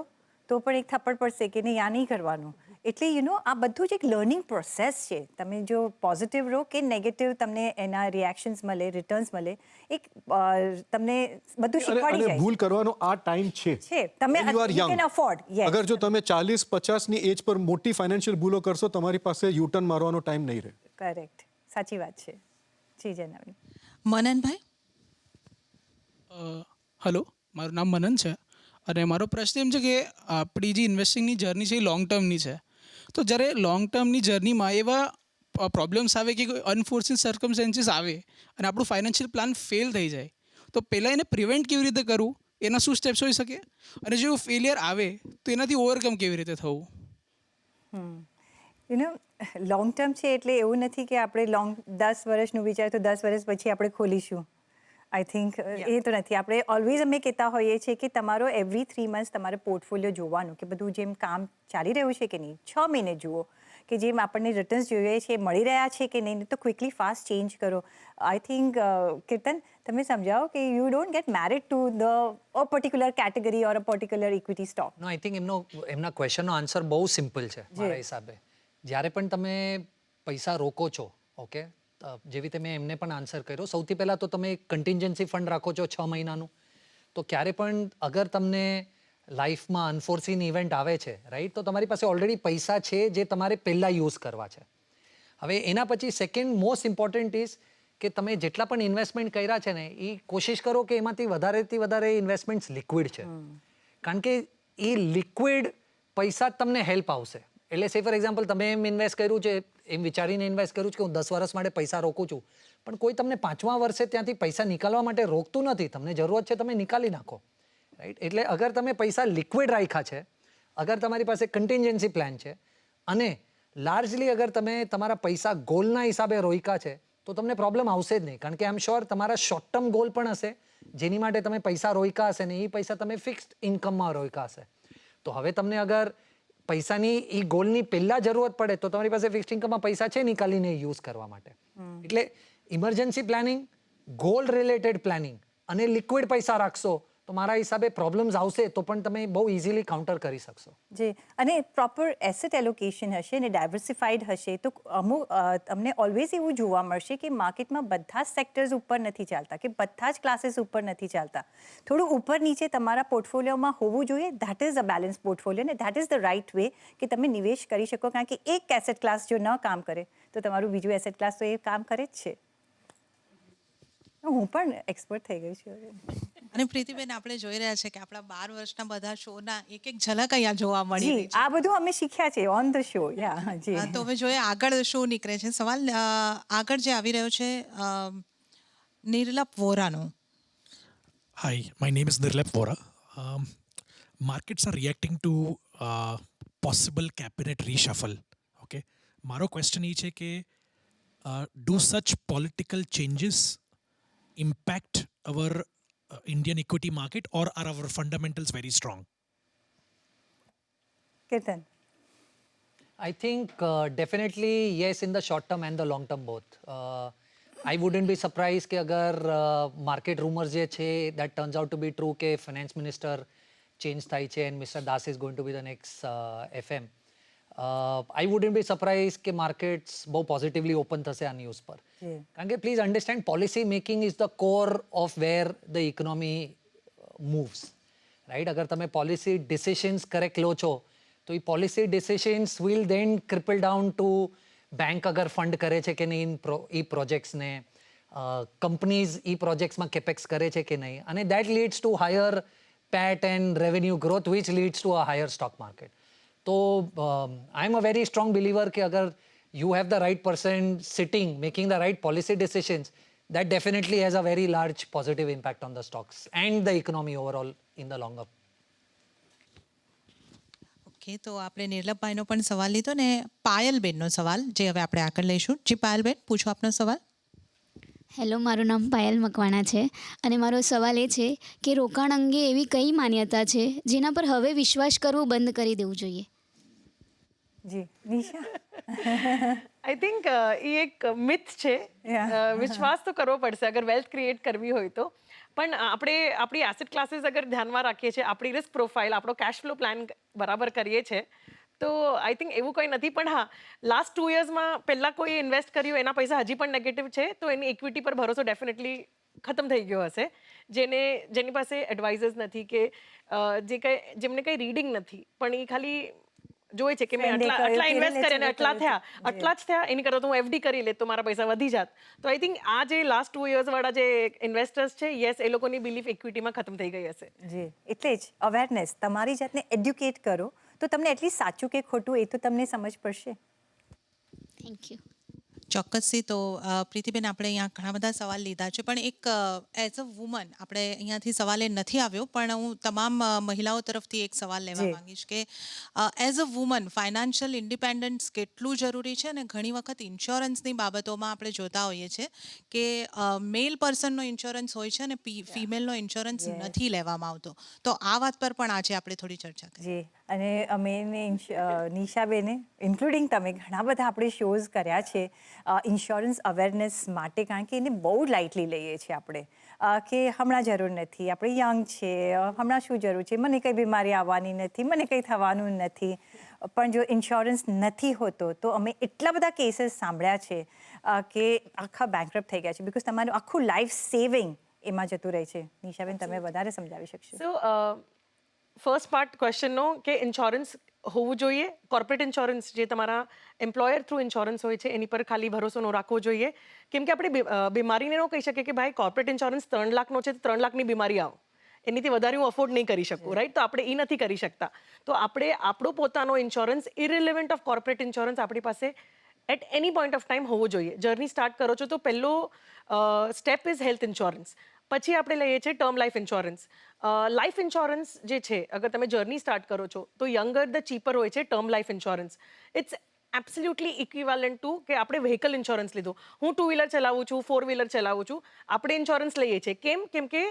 તો પણ એક થપ્પડ પડશે કે નહીં આ નહીં કરવાનું. એટલે આ બધું જ એક લર્નિંગ પ્રોસેસ છે. તમે જો પોઝિટિવ રહો કે નેગેટિવ, તમને એના રિએક્શન્સ મળે, રિટર્ન્સ મળે, એક તમને બધું શીખવાડી જાય ભૂલ કરવાનો આ ટાઈમ છે. તમે You are young. can afford. Yes. અગર જો તમે 40-50ની એજ પર મોટી ફાઇનાન્શિયલ ભૂલો કરશો, તમારી પાસે યુટર્ન મારવાનો ટાઈમ નહીં રહે. કરેક્ટ, સાચી વાત છે. જી જણાવી. મનનભાઈ. હલો, મારું નામ મનન છે અને મારો પ્રશ્ન એમ છે કે આપણી જે ઇન્વેસ્ટિંગની જર્ની છે એ લોંગ ટર્મની છે. તો જ્યારે લોંગ ટર્મની જર્નીમાં એવા પ્રોબ્લેમ્સ આવે કે કોઈ અનફોર્સિન સર્કમસ્ટેન્સીસ આવે અને આપણું ફાઇનાન્શિયલ પ્લાન ફેલ થઈ જાય, તો પહેલાં એને પ્રિવેન્ટ કેવી રીતે કરવું, એના શું સ્ટેપ્સ હોઈ શકે, અને જો ફેલિયર આવે તો એનાથી ઓવરકમ કેવી રીતે થવું? લોંગ ટર્મ છે એટલે એવું નથી કે આપણે 10 વર્ષનું વિચાર તો 10 વર્ષ પછી આપણે ખોલીશું. આઈ થિંક એ તો નથી. આપણે ઓલવેઝ અમે કહેતા હોઈએ છીએ કે તમારો એવરી 3 મંથ્સ તમારે પોર્ટફોલિયો જોવાનું કે બધું જેમ કામ ચાલી રહ્યું છે કે નહીં. 6 મહિને જુઓ કે જેમ આપણને રિટર્ન્સ જોઈએ છે મળી રહ્યા છે કે નહીં, તો ક્વિકલી ફાસ્ટ ચેન્જ કરો. આઈ થિંક કીર્તન તમે સમજાવો કે you don't get married to the a particular category or a particular equity stock. No, I think એમના ક્વેશ્ચનનો આન્સર બહુ સિમ્પલ છે મારા હિસાબે. જ્યારે પણ તમે પૈસા રોકો છો, ઓકે, જેવી રીતે મેં એમને પણ આન્સર કર્યો, સૌથી પહેલાં તો તમે કન્ટિન્જન્સી ફંડ રાખો છો 6 મહિનાનું, તો ક્યારે પણ અગર તમને લાઈફમાં અનફોર્સીન ઇવેન્ટ આવે છે, રાઈટ, તો તમારી પાસે ઓલરેડી પૈસા છે જે તમારે પહેલાં યુઝ કરવા છે. હવે એના પછી સેકન્ડ મોસ્ટ ઇમ્પોર્ટન્ટ ઇઝ કે તમે જેટલા પણ ઇન્વેસ્ટમેન્ટ કર્યા છે ને, એ કોશિશ કરો કે એમાંથી વધારેથી વધારે ઇન્વેસ્ટમેન્ટ્સ લિક્વિડ છે. કારણ કે એ લિક્વિડ પૈસા જ તમને હેલ્પ આવશે. એટલે સે ફોર એક્ઝામ્પલ તમે એમ ઇન્વેસ્ટ કર્યું છે, એમ વિચારીને ઇન્વેસ્ટ કર્યું છે કે હું 10 વર્ષ માટે પૈસા રોકું છું, પણ કોઈ તમને 5મા વર્ષે ત્યાંથી પૈસા નિકાલવા માટે રોકતું નથી. તમને જરૂરત છે, તમે નિકાલી નાખો, રાઈટ. એટલે અગર તમે પૈસા લિક્વિડ રાખ્યા છે, અગર તમારી પાસે કન્ટિન્જન્સી પ્લાન છે, અને લાર્જલી અગર તમે તમારા પૈસા ગોલના હિસાબે રોક્યા છે, તો તમને પ્રોબ્લેમ આવશે જ નહીં. કારણ કે આઈ એમ શ્યોર તમારા શોર્ટ ટર્મ ગોલ પણ હશે જેની માટે તમે પૈસા રોક્યા હશે, ને એ પૈસા તમે ફિક્સ્ડ ઇન્કમમાં રોક્યા હશે. તો હવે તમને અગર પૈસાની એ ગોલની પહેલાં જરૂરત પડે તો તમારી પાસે ફિક્સ્ડ ઇન્કમમાં પૈસા છે નિકાલીને યુઝ કરવા માટે. એટલે emergency planning, goal related planning અને લિક્વિડ પૈસા રાખશો તો મારા હિસાબે પ્રોબ્લેમ્સ આવશે તો પણ તમે બહુ ઇઝીલી કાઉન્ટર કરી શકશો. જી, અને પ્રોપર એસેટ એલોકેશન હશે અને ડાયવર્સિફાઈડ હશે તો અમને ઓલવેઝ એવું જોવા મળશે કે માર્કેટમાં બધા જ સેક્ટર્સ ઉપર નથી ચાલતા, કે બધા જ ક્લાસીસ ઉપર નથી ચાલતા. થોડું ઉપર નીચે તમારા પોર્ટફોલિયોમાં હોવું જોઈએ. That is a balance portfolio, અને that is the right way કે તમે નિવેશ કરી શકો. કારણ કે એક એસેટ ક્લાસ જો ન કામ કરે તો તમારું બીજું એસેટ ક્લાસ તો એ કામ કરે જ છે. હું પણ એક્સપર્ટ થઈ ગઈ છું. અને પ્રીતિબેન, આપણે જોઈ રહ્યા છે કે આપણા 12 વર્ષના બધા શોના એક ઝલક અહીંયા જોવા મળી રહી છે. આ બધું અમે શીખ્યા છે ઓન ધ શો. જી, તો હવે જોઈએ આગળ શું નીકળે છે. સવાલ આગળ જે આવી રહ્યો છે નિર્લપ વોરાનો. Hi, my name is Nirlap Vora. Markets are reacting to possible cabinet reshuffle. Okay, મારો ક્વેશ્ચન એ છે કે do such political changes impact our Indian equity market, or are our fundamentals very strong? Kirtan. I think definitely yes in the short term and the long term both. I wouldn't be surprised કે અગર market rumours જે છે that turns out to be true કે finance minister change થાય છે and Mr. Das is going to be the next FM. I wouldn't be surprised કે markets બહુ positively open થશે આ ન્યૂઝ પર. કારણ કે please understand, policy making is the core of where the economy moves, right. અગર તમે policy decisions correct લો છો તો એ policy decisions will then cripple down to bank અગર ફંડ કરે છે કે નહીં એ પ્રોજેક્ટ્સને, કંપનીઝ એ પ્રોજેક્ટ્સમાં કેપેક્સ કરે છે કે નહીં, અને that leads to higher PAT and revenue growth which leads to a higher stock market. તો I am a very strong believer કે અગર you have the right person sitting, making the right policy decisions, that definitely has a very large positive impact on the stocks and the economy overall in the longer. Okay, તો આપણે નિર્લભભાઈનો પણ સવાલ લીધો ને પાયલબેનનો સવાલ જે હવે આપણે આગળ લઈશું. જી પાયલબેન, પૂછો આપનો સવાલ. હેલો, મારું નામ પાયલ મકવાણા છે અને મારો સવાલ એ છે કે રોકાણ અંગે એવી કઈ માન્યતા છે જેના પર હવે વિશ્વાસ કરવો બંધ કરી દેવું જોઈએ? જી નિશા. આઈ થિંક એ એક મિથ છે. વિશ્વાસ તો કરવો પડશે અગર વેલ્થ ક્રિએટ કરવી હોય તો. પણ આપણે આપણી એસેટ ક્લાસીસ અગર ધ્યાનમાં રાખીએ છીએ, આપણી રિસ્ક પ્રોફાઇલ, આપણો કેશ ફ્લો પ્લાન બરાબર કરીએ છીએ, તો આઈ થિંક એવું કંઈ નથી. પણ હા, લાસ્ટ 2 યર્સમાં પહેલાં કોઈ ઇન્વેસ્ટ કર્યું એના પૈસા હજી પણ નેગેટિવ છે, તો એની ઇક્વિટી પર ભરોસો ડેફિનેટલી ખતમ થઈ ગયો હશે. જેની પાસે એડવાઇઝર્સ નથી કે જેમને કંઈ રીડિંગ નથી, પણ એ ખાલી જોઈ છે કે મેં આટલા ઇન્વેસ્ટ કર્યા અને આટલા જ થયા, એની કરતાં હું એફડી કરી લે તો મારા પૈસા વધી જાત. તો આઈ થિંક આ જે લાસ્ટ 2 યર્સ વાળા જે ઇન્વેસ્ટર્સ છે, યસ, એ લોકોની બિલીફ ઇક્વિટીમાં ખતમ થઈ ગઈ હશે. જી, એટલે જ અવેરનેસ, તમારી જાતને એડ્યુકેટ કરો તો તમને એટલીસ્ટ સાચું કે ખોટું એ તો તમને સમજ પડશે. Thank you. ચોક્કસથી. તો પ્રીતિબેન, આપણે અહીંયા ઘણા બધા સવાલ લીધા છે, પણ એક એઝ અ વુમન આપણે અહીંયાથી સવાલ એ નથી આવ્યો, પણ હું તમામ મહિલાઓ તરફથી એક સવાલ લેવા માંગીશ કે as a woman financial independence કેટલું જરૂરી છે. અને ઘણી વખત ઇન્સ્યોરન્સની બાબતોમાં આપણે જોતા હોઈએ છીએ કે મેલ પર્સનનો ઇન્સ્યોરન્સ હોય છે અને ફિમેલનો ઇન્સ્યોરન્સ નથી લેવામાં આવતો. તો આ વાત પર પણ આજે આપણે થોડી ચર્ચા કરીએ. જી, અને અમે નિશાબેને ઇન્ક્લુડિંગ તમે ઘણા બધા આપણે શોઝ કર્યા છે ઇન્સ્યોરન્સ અવેરનેસ માટે, કારણ કે એને બહુ લાઇટલી લઈએ છીએ આપણે કે હમણાં જરૂર નથી, આપણે યંગ છે, હમણાં શું જરૂર છે, મને કંઈ બીમારી આવવાની નથી, મને કંઈ થવાનું નથી. પણ જો ઇન્સ્યોરન્સ નથી હોતો તો અમે એટલા બધા કેસીસ સાંભળ્યા છે કે આખા બેંકરપ્ટ થઈ ગયા છે, બિકોઝ તમારું આખું લાઈફ સેવિંગ એમાં જતું રહે છે. નિશાબેન, તમે વધારે સમજાવી શકશો? સો ફર્સ્ટ પાર્ટ ક્વેશ્ચનનો કે ઇન્સ્યોરન્સ હોવું જોઈએ. કોર્પોરેટ ઇન્સ્યોરન્સ જે તમારા એમ્પ્લોયર થ્રુ ઇન્સ્યોરન્સ હોય છે એની પર ખાલી ભરોસો ન રાખવો જોઈએ. કેમ કે આપણે બીમારીને ન કહી શકીએ કે ભાઈ કોર્પોરેટ ઇન્સ્યોરન્સ 3 લાખનો છે તો 3 લાખની બીમારી આવો, એનીથી વધારે હું અફોર્ડ નહીં કરી શકું, રાઈટ? તો આપણે એ નથી કરી શકતા. તો આપણે આપણો પોતાનો insurance irrelevant of corporate insurance આપણી પાસે at any point of time હોવો જોઈએ. જર્ની સ્ટાર્ટ કરો છો તો પહેલો સ્ટેપ ઇઝ હેલ્થ ઇન્સ્યોરન્સ. પછી આપણે લઈએ છીએ term life insurance. Life insurance જે છે, અગર તમે જર્ની સ્ટાર્ટ કરો છો તો યંગર ધ ચીપર હોય છે term life insurance. It's absolutely equivalent to કે આપણે વ્હીકલ ઇન્સ્યોરન્સ લીધો. હું 2 વ્હીલર ચલાવું છું, 4 વ્હીલર ચલાવું છું, આપણે ઇન્સ્યોરન્સ લઈએ છીએ. કેમ કે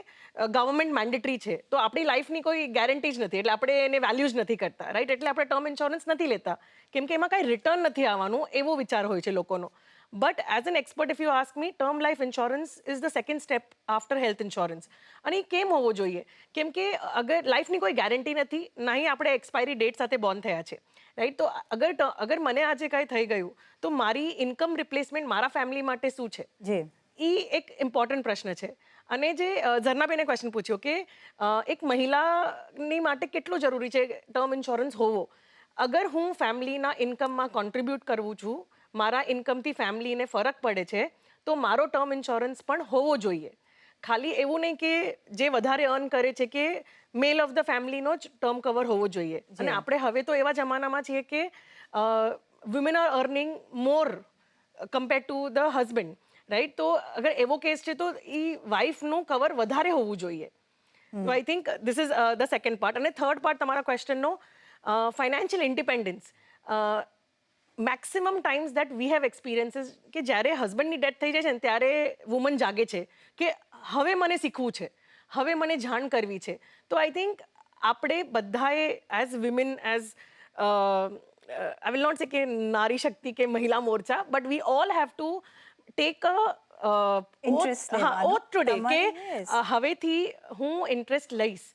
ગવર્મેન્ટ મેન્ડેટરી છે, તો આપણી લાઈફની કોઈ ગેરંટી જ નથી, એટલે આપણે એને વેલ્યુ જ નથી કરતા, રાઈટ? એટલે આપણે ટર્મ ઇન્સ્યોરન્સ નથી લેતા, કેમ કે એમાં કાંઈ રિટર્ન નથી આવવાનું એવો વિચાર હોય છે લોકોનો. But as an expert, if you ask me, term life insurance is the second step after health insurance. અને એ કેમ હોવો જોઈએ? કેમ કે અગર લાઈફની કોઈ ગેરંટી નથી, નહીં આપણે એક્સપાયરી ડેટ સાથે બોર્ન થયા છે, રાઈટ? તો અગર મને આજે કાંઈ થઈ ગયું તો મારી ઇન્કમ રિપ્લેસમેન્ટ મારા ફેમિલી માટે શું છે? એ એક ઇમ્પોર્ટન્ટ પ્રશ્ન છે. અને જે ઝરનાબેને ક્વેશ્ચન પૂછ્યો કે એક મહિલાની માટે કેટલું જરૂરી છે ટર્મ ઇન્સ્યોરન્સ હોવો. અગર હું ફેમિલીના ઇન્કમમાં કોન્ટ્રીબ્યુટ કરું છું, મારા ઇન્કમથી ફેમિલીને ફરક પડે છે, તો મારો ટર્મ ઇન્સ્યોરન્સ પણ હોવો જોઈએ. ખાલી એવું નહીં કે જે વધારે અર્ન કરે છે કે મેલ ઓફ ધ ફેમિલીનો જ ટર્મ કવર હોવો જોઈએ. અને આપણે હવે તો એવા જમાનામાં છીએ કે women are earning more compare to the husband, right? તો અગર એવો કેસ છે તો એ વાઇફનું કવર વધારે હોવું જોઈએ. તો I think this is the second part. અને થર્ડ પાર્ટ તમારા ક્વેશ્ચનનો financial independence. Maximum times that we have experiences કે જ્યારે હસબન્ડની ડેથ થઈ જાય છે ને ત્યારે વુમન જાગે છે કે હવે મને શીખવું છે, હવે મને જાણ કરવી છે. તો આઈ થિંક આપણે બધાએ as women, as I will not say કે નારી શક્તિ કે મહિલા મોરચા, but we all have to take oath today કે હવેથી હું ઇન્ટરેસ્ટ લઈશ.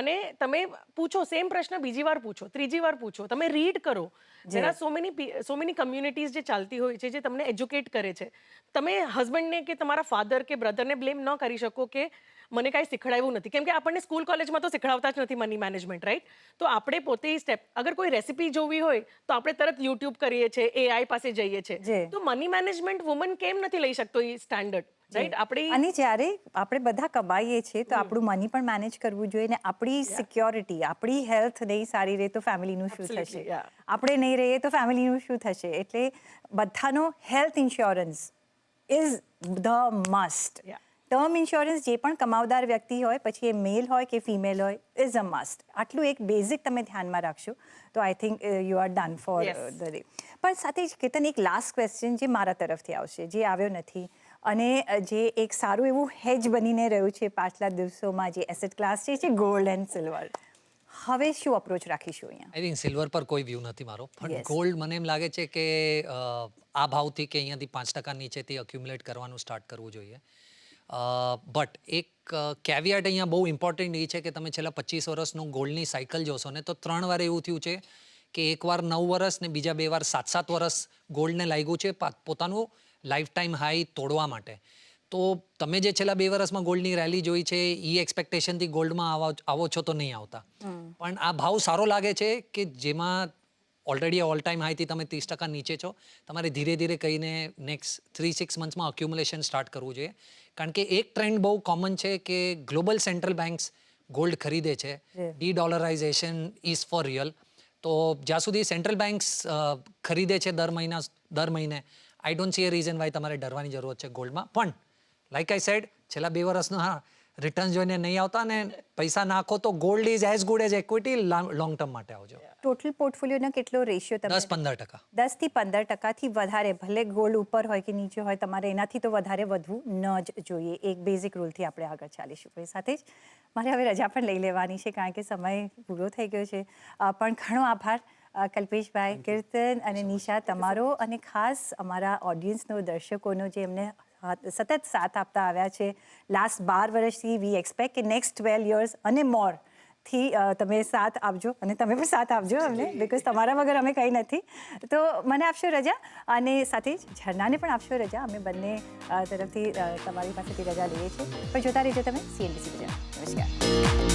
અને તમે પૂછો, સેમ પ્રશ્ન બીજી વાર પૂછો, ત્રીજી વાર પૂછો, તમે રીડ કરો. there are so many communities જે ચાલતી હોય છે જે તમને એજ્યુકેટ કરે છે. તમે હસબન્ડને કે તમારા ફાધર કે બ્રધરને બ્લેમ ન કરી શકો કે મને કાંઈ શીખડાવ્યું નથી, કેમ કે આપણને સ્કૂલ કોલેજમાં તો શીખડાવતા જ નથી મની મેનેજમેન્ટ, રાઈટ? તો આપણે પોતે સ્ટેપ, અગર કોઈ રેસિપી જોવી હોય તો આપણે તરત યુટ્યુબ કરીએ છીએ, એઆઈ પાસે જઈએ છીએ. તો મની મેનેજમેન્ટ વુમન કેમ નથી લઈ શકતો એ સ્ટેન્ડર્ડ, રાઈટ? આપણે અને જ્યારે આપણે બધા કમાઈએ છીએ તો આપણું મની પણ મેનેજ કરવું જોઈએ, ને આપણી સિક્યોરિટી, આપણી હેલ્થ નહીં સારી રહે તો ફેમિલીનું શું થશે, આપણે નહીં રહીએ તો ફેમિલીનું શું થશે. એટલે બધાનો health insurance is the must. Term insurance જે પણ કમાવદાર વ્યક્તિ હોય, પછી એ મેલ હોય કે ફિમેલ હોય, ઇઝ અ મસ્ટ. આટલું એક બેઝિક તમે ધ્યાનમાં રાખશો તો I think you are done for the day. પણ સાથે જ કેતન, એક લાસ્ટ ક્વેશ્ચન જે મારા તરફથી આવશે, જે આવ્યો નથી અને જે એક સારું એવું હેજ બનીને રહ્યું છે પાછલા દિવસોમાં, જે એસેટ ક્લાસ છે ગોલ્ડ એન્ડ સિલ્વર. હવે શું અપ્રોચ રાખીશું અહીંયા? આઈ થિંક સિલ્વર પર કોઈ વ્યૂ નથી મારો, પણ ગોલ્ડ મને એમ લાગે છે કે આ ભાવથી કે અહીંયાથી 5% નીચેથી અક્યુમ્યુલેટ કરવાનું સ્ટાર્ટ કરવું જોઈએ. બટ એક કેવિયાટ અહીંયા બહુ ઇમ્પોર્ટન્ટ એ છે કે તમે છેલ્લા 25 વર્ષનું ગોલ્ડની સાયકલ જોશો ને તો 3 વાર એવું થયું છે કે એકવાર 9 વર્ષ ને બીજા 2 વાર 7 વર્ષ ગોલ્ડને લાગ્યું છે પોતાનું લાઈફ ટાઈમ હાઈ તોડવા માટે. તો તમે જે છેલ્લા 2 વર્ષમાં ગોલ્ડની રેલી જોઈ છે એ એક્સપેક્ટેશનથી ગોલ્ડમાં આવો છો તો નહીં આવતા. પણ આ ભાવ સારો લાગે છે કે જેમાં ઓલરેડી ઓલ ટાઈમ હાઈથી તમે 30% નીચે છો. તમારે ધીરે ધીરે કહીને નેક્સ્ટ 3-6 મંથમાં અક્યુમ્યુલેશન સ્ટાર્ટ કરવું જોઈએ. કારણ કે એક ટ્રેન્ડ બહુ કોમન છે કે ગ્લોબલ સેન્ટ્રલ બેન્ક્સ ગોલ્ડ ખરીદે છે. D-dollarisation is four real. તો જ્યાં સુધી સેન્ટ્રલ બેન્ક્સ ખરીદે છે દર મહિને, I don't see a reason Y તમારે ડરવાની જરૂરત છે ગોલ્ડમાં. પણ લાઈક આઈ સેડ, છેલ્લા 2 વર્ષનું રિટર્ન જોઈને નહીં આવતા અને પૈસા નાખો તો gold is as good as equity. Long term માટે આવજો. ટોટલ પોર્ટફોલિયોનો કેટલો રેશિયો તમે? 10-15%. 10 થી 15%થી વધારે, ભલે ગોલ્ડ ઉપર હોય કે નીચે હોય, તમારે એનાથી તો વધારે વધવું ન જ જોઈએ. એક બેઝિક રૂલથી આપણે આગળ ચાલીશું. એ સાથે જ મારે હવે રજા પણ લઈ લેવાની છે કારણ કે સમય પૂરો થઈ ગયો છે. પણ ઘણો આભાર કલ્પેશભાઈ, કીર્તન અને નિશા તમારો, અને ખાસ અમારા ઓડિયન્સનો, દર્શકોનો જે એમને સતત સાથ આપતા આવ્યા છે લાસ્ટ 12 વર્ષથી. વી એક્સપેક્ટ કે નેક્સ્ટ 12 યર્સ અને મોર થી તમે સાથ આપજો, અને તમે પણ સાથ આપજો અમને, બિકોઝ તમારા વગર અમે કંઈ નથી. તો મને આપશો રજા, અને સાથે જ ઝરણાને પણ આપશો રજા. અમે બંને તરફથી તમારી પાસેથી રજા લઈએ છીએ. પણ જોતા રહેજો તમે CNBC ગુજરાત. નમસ્કાર.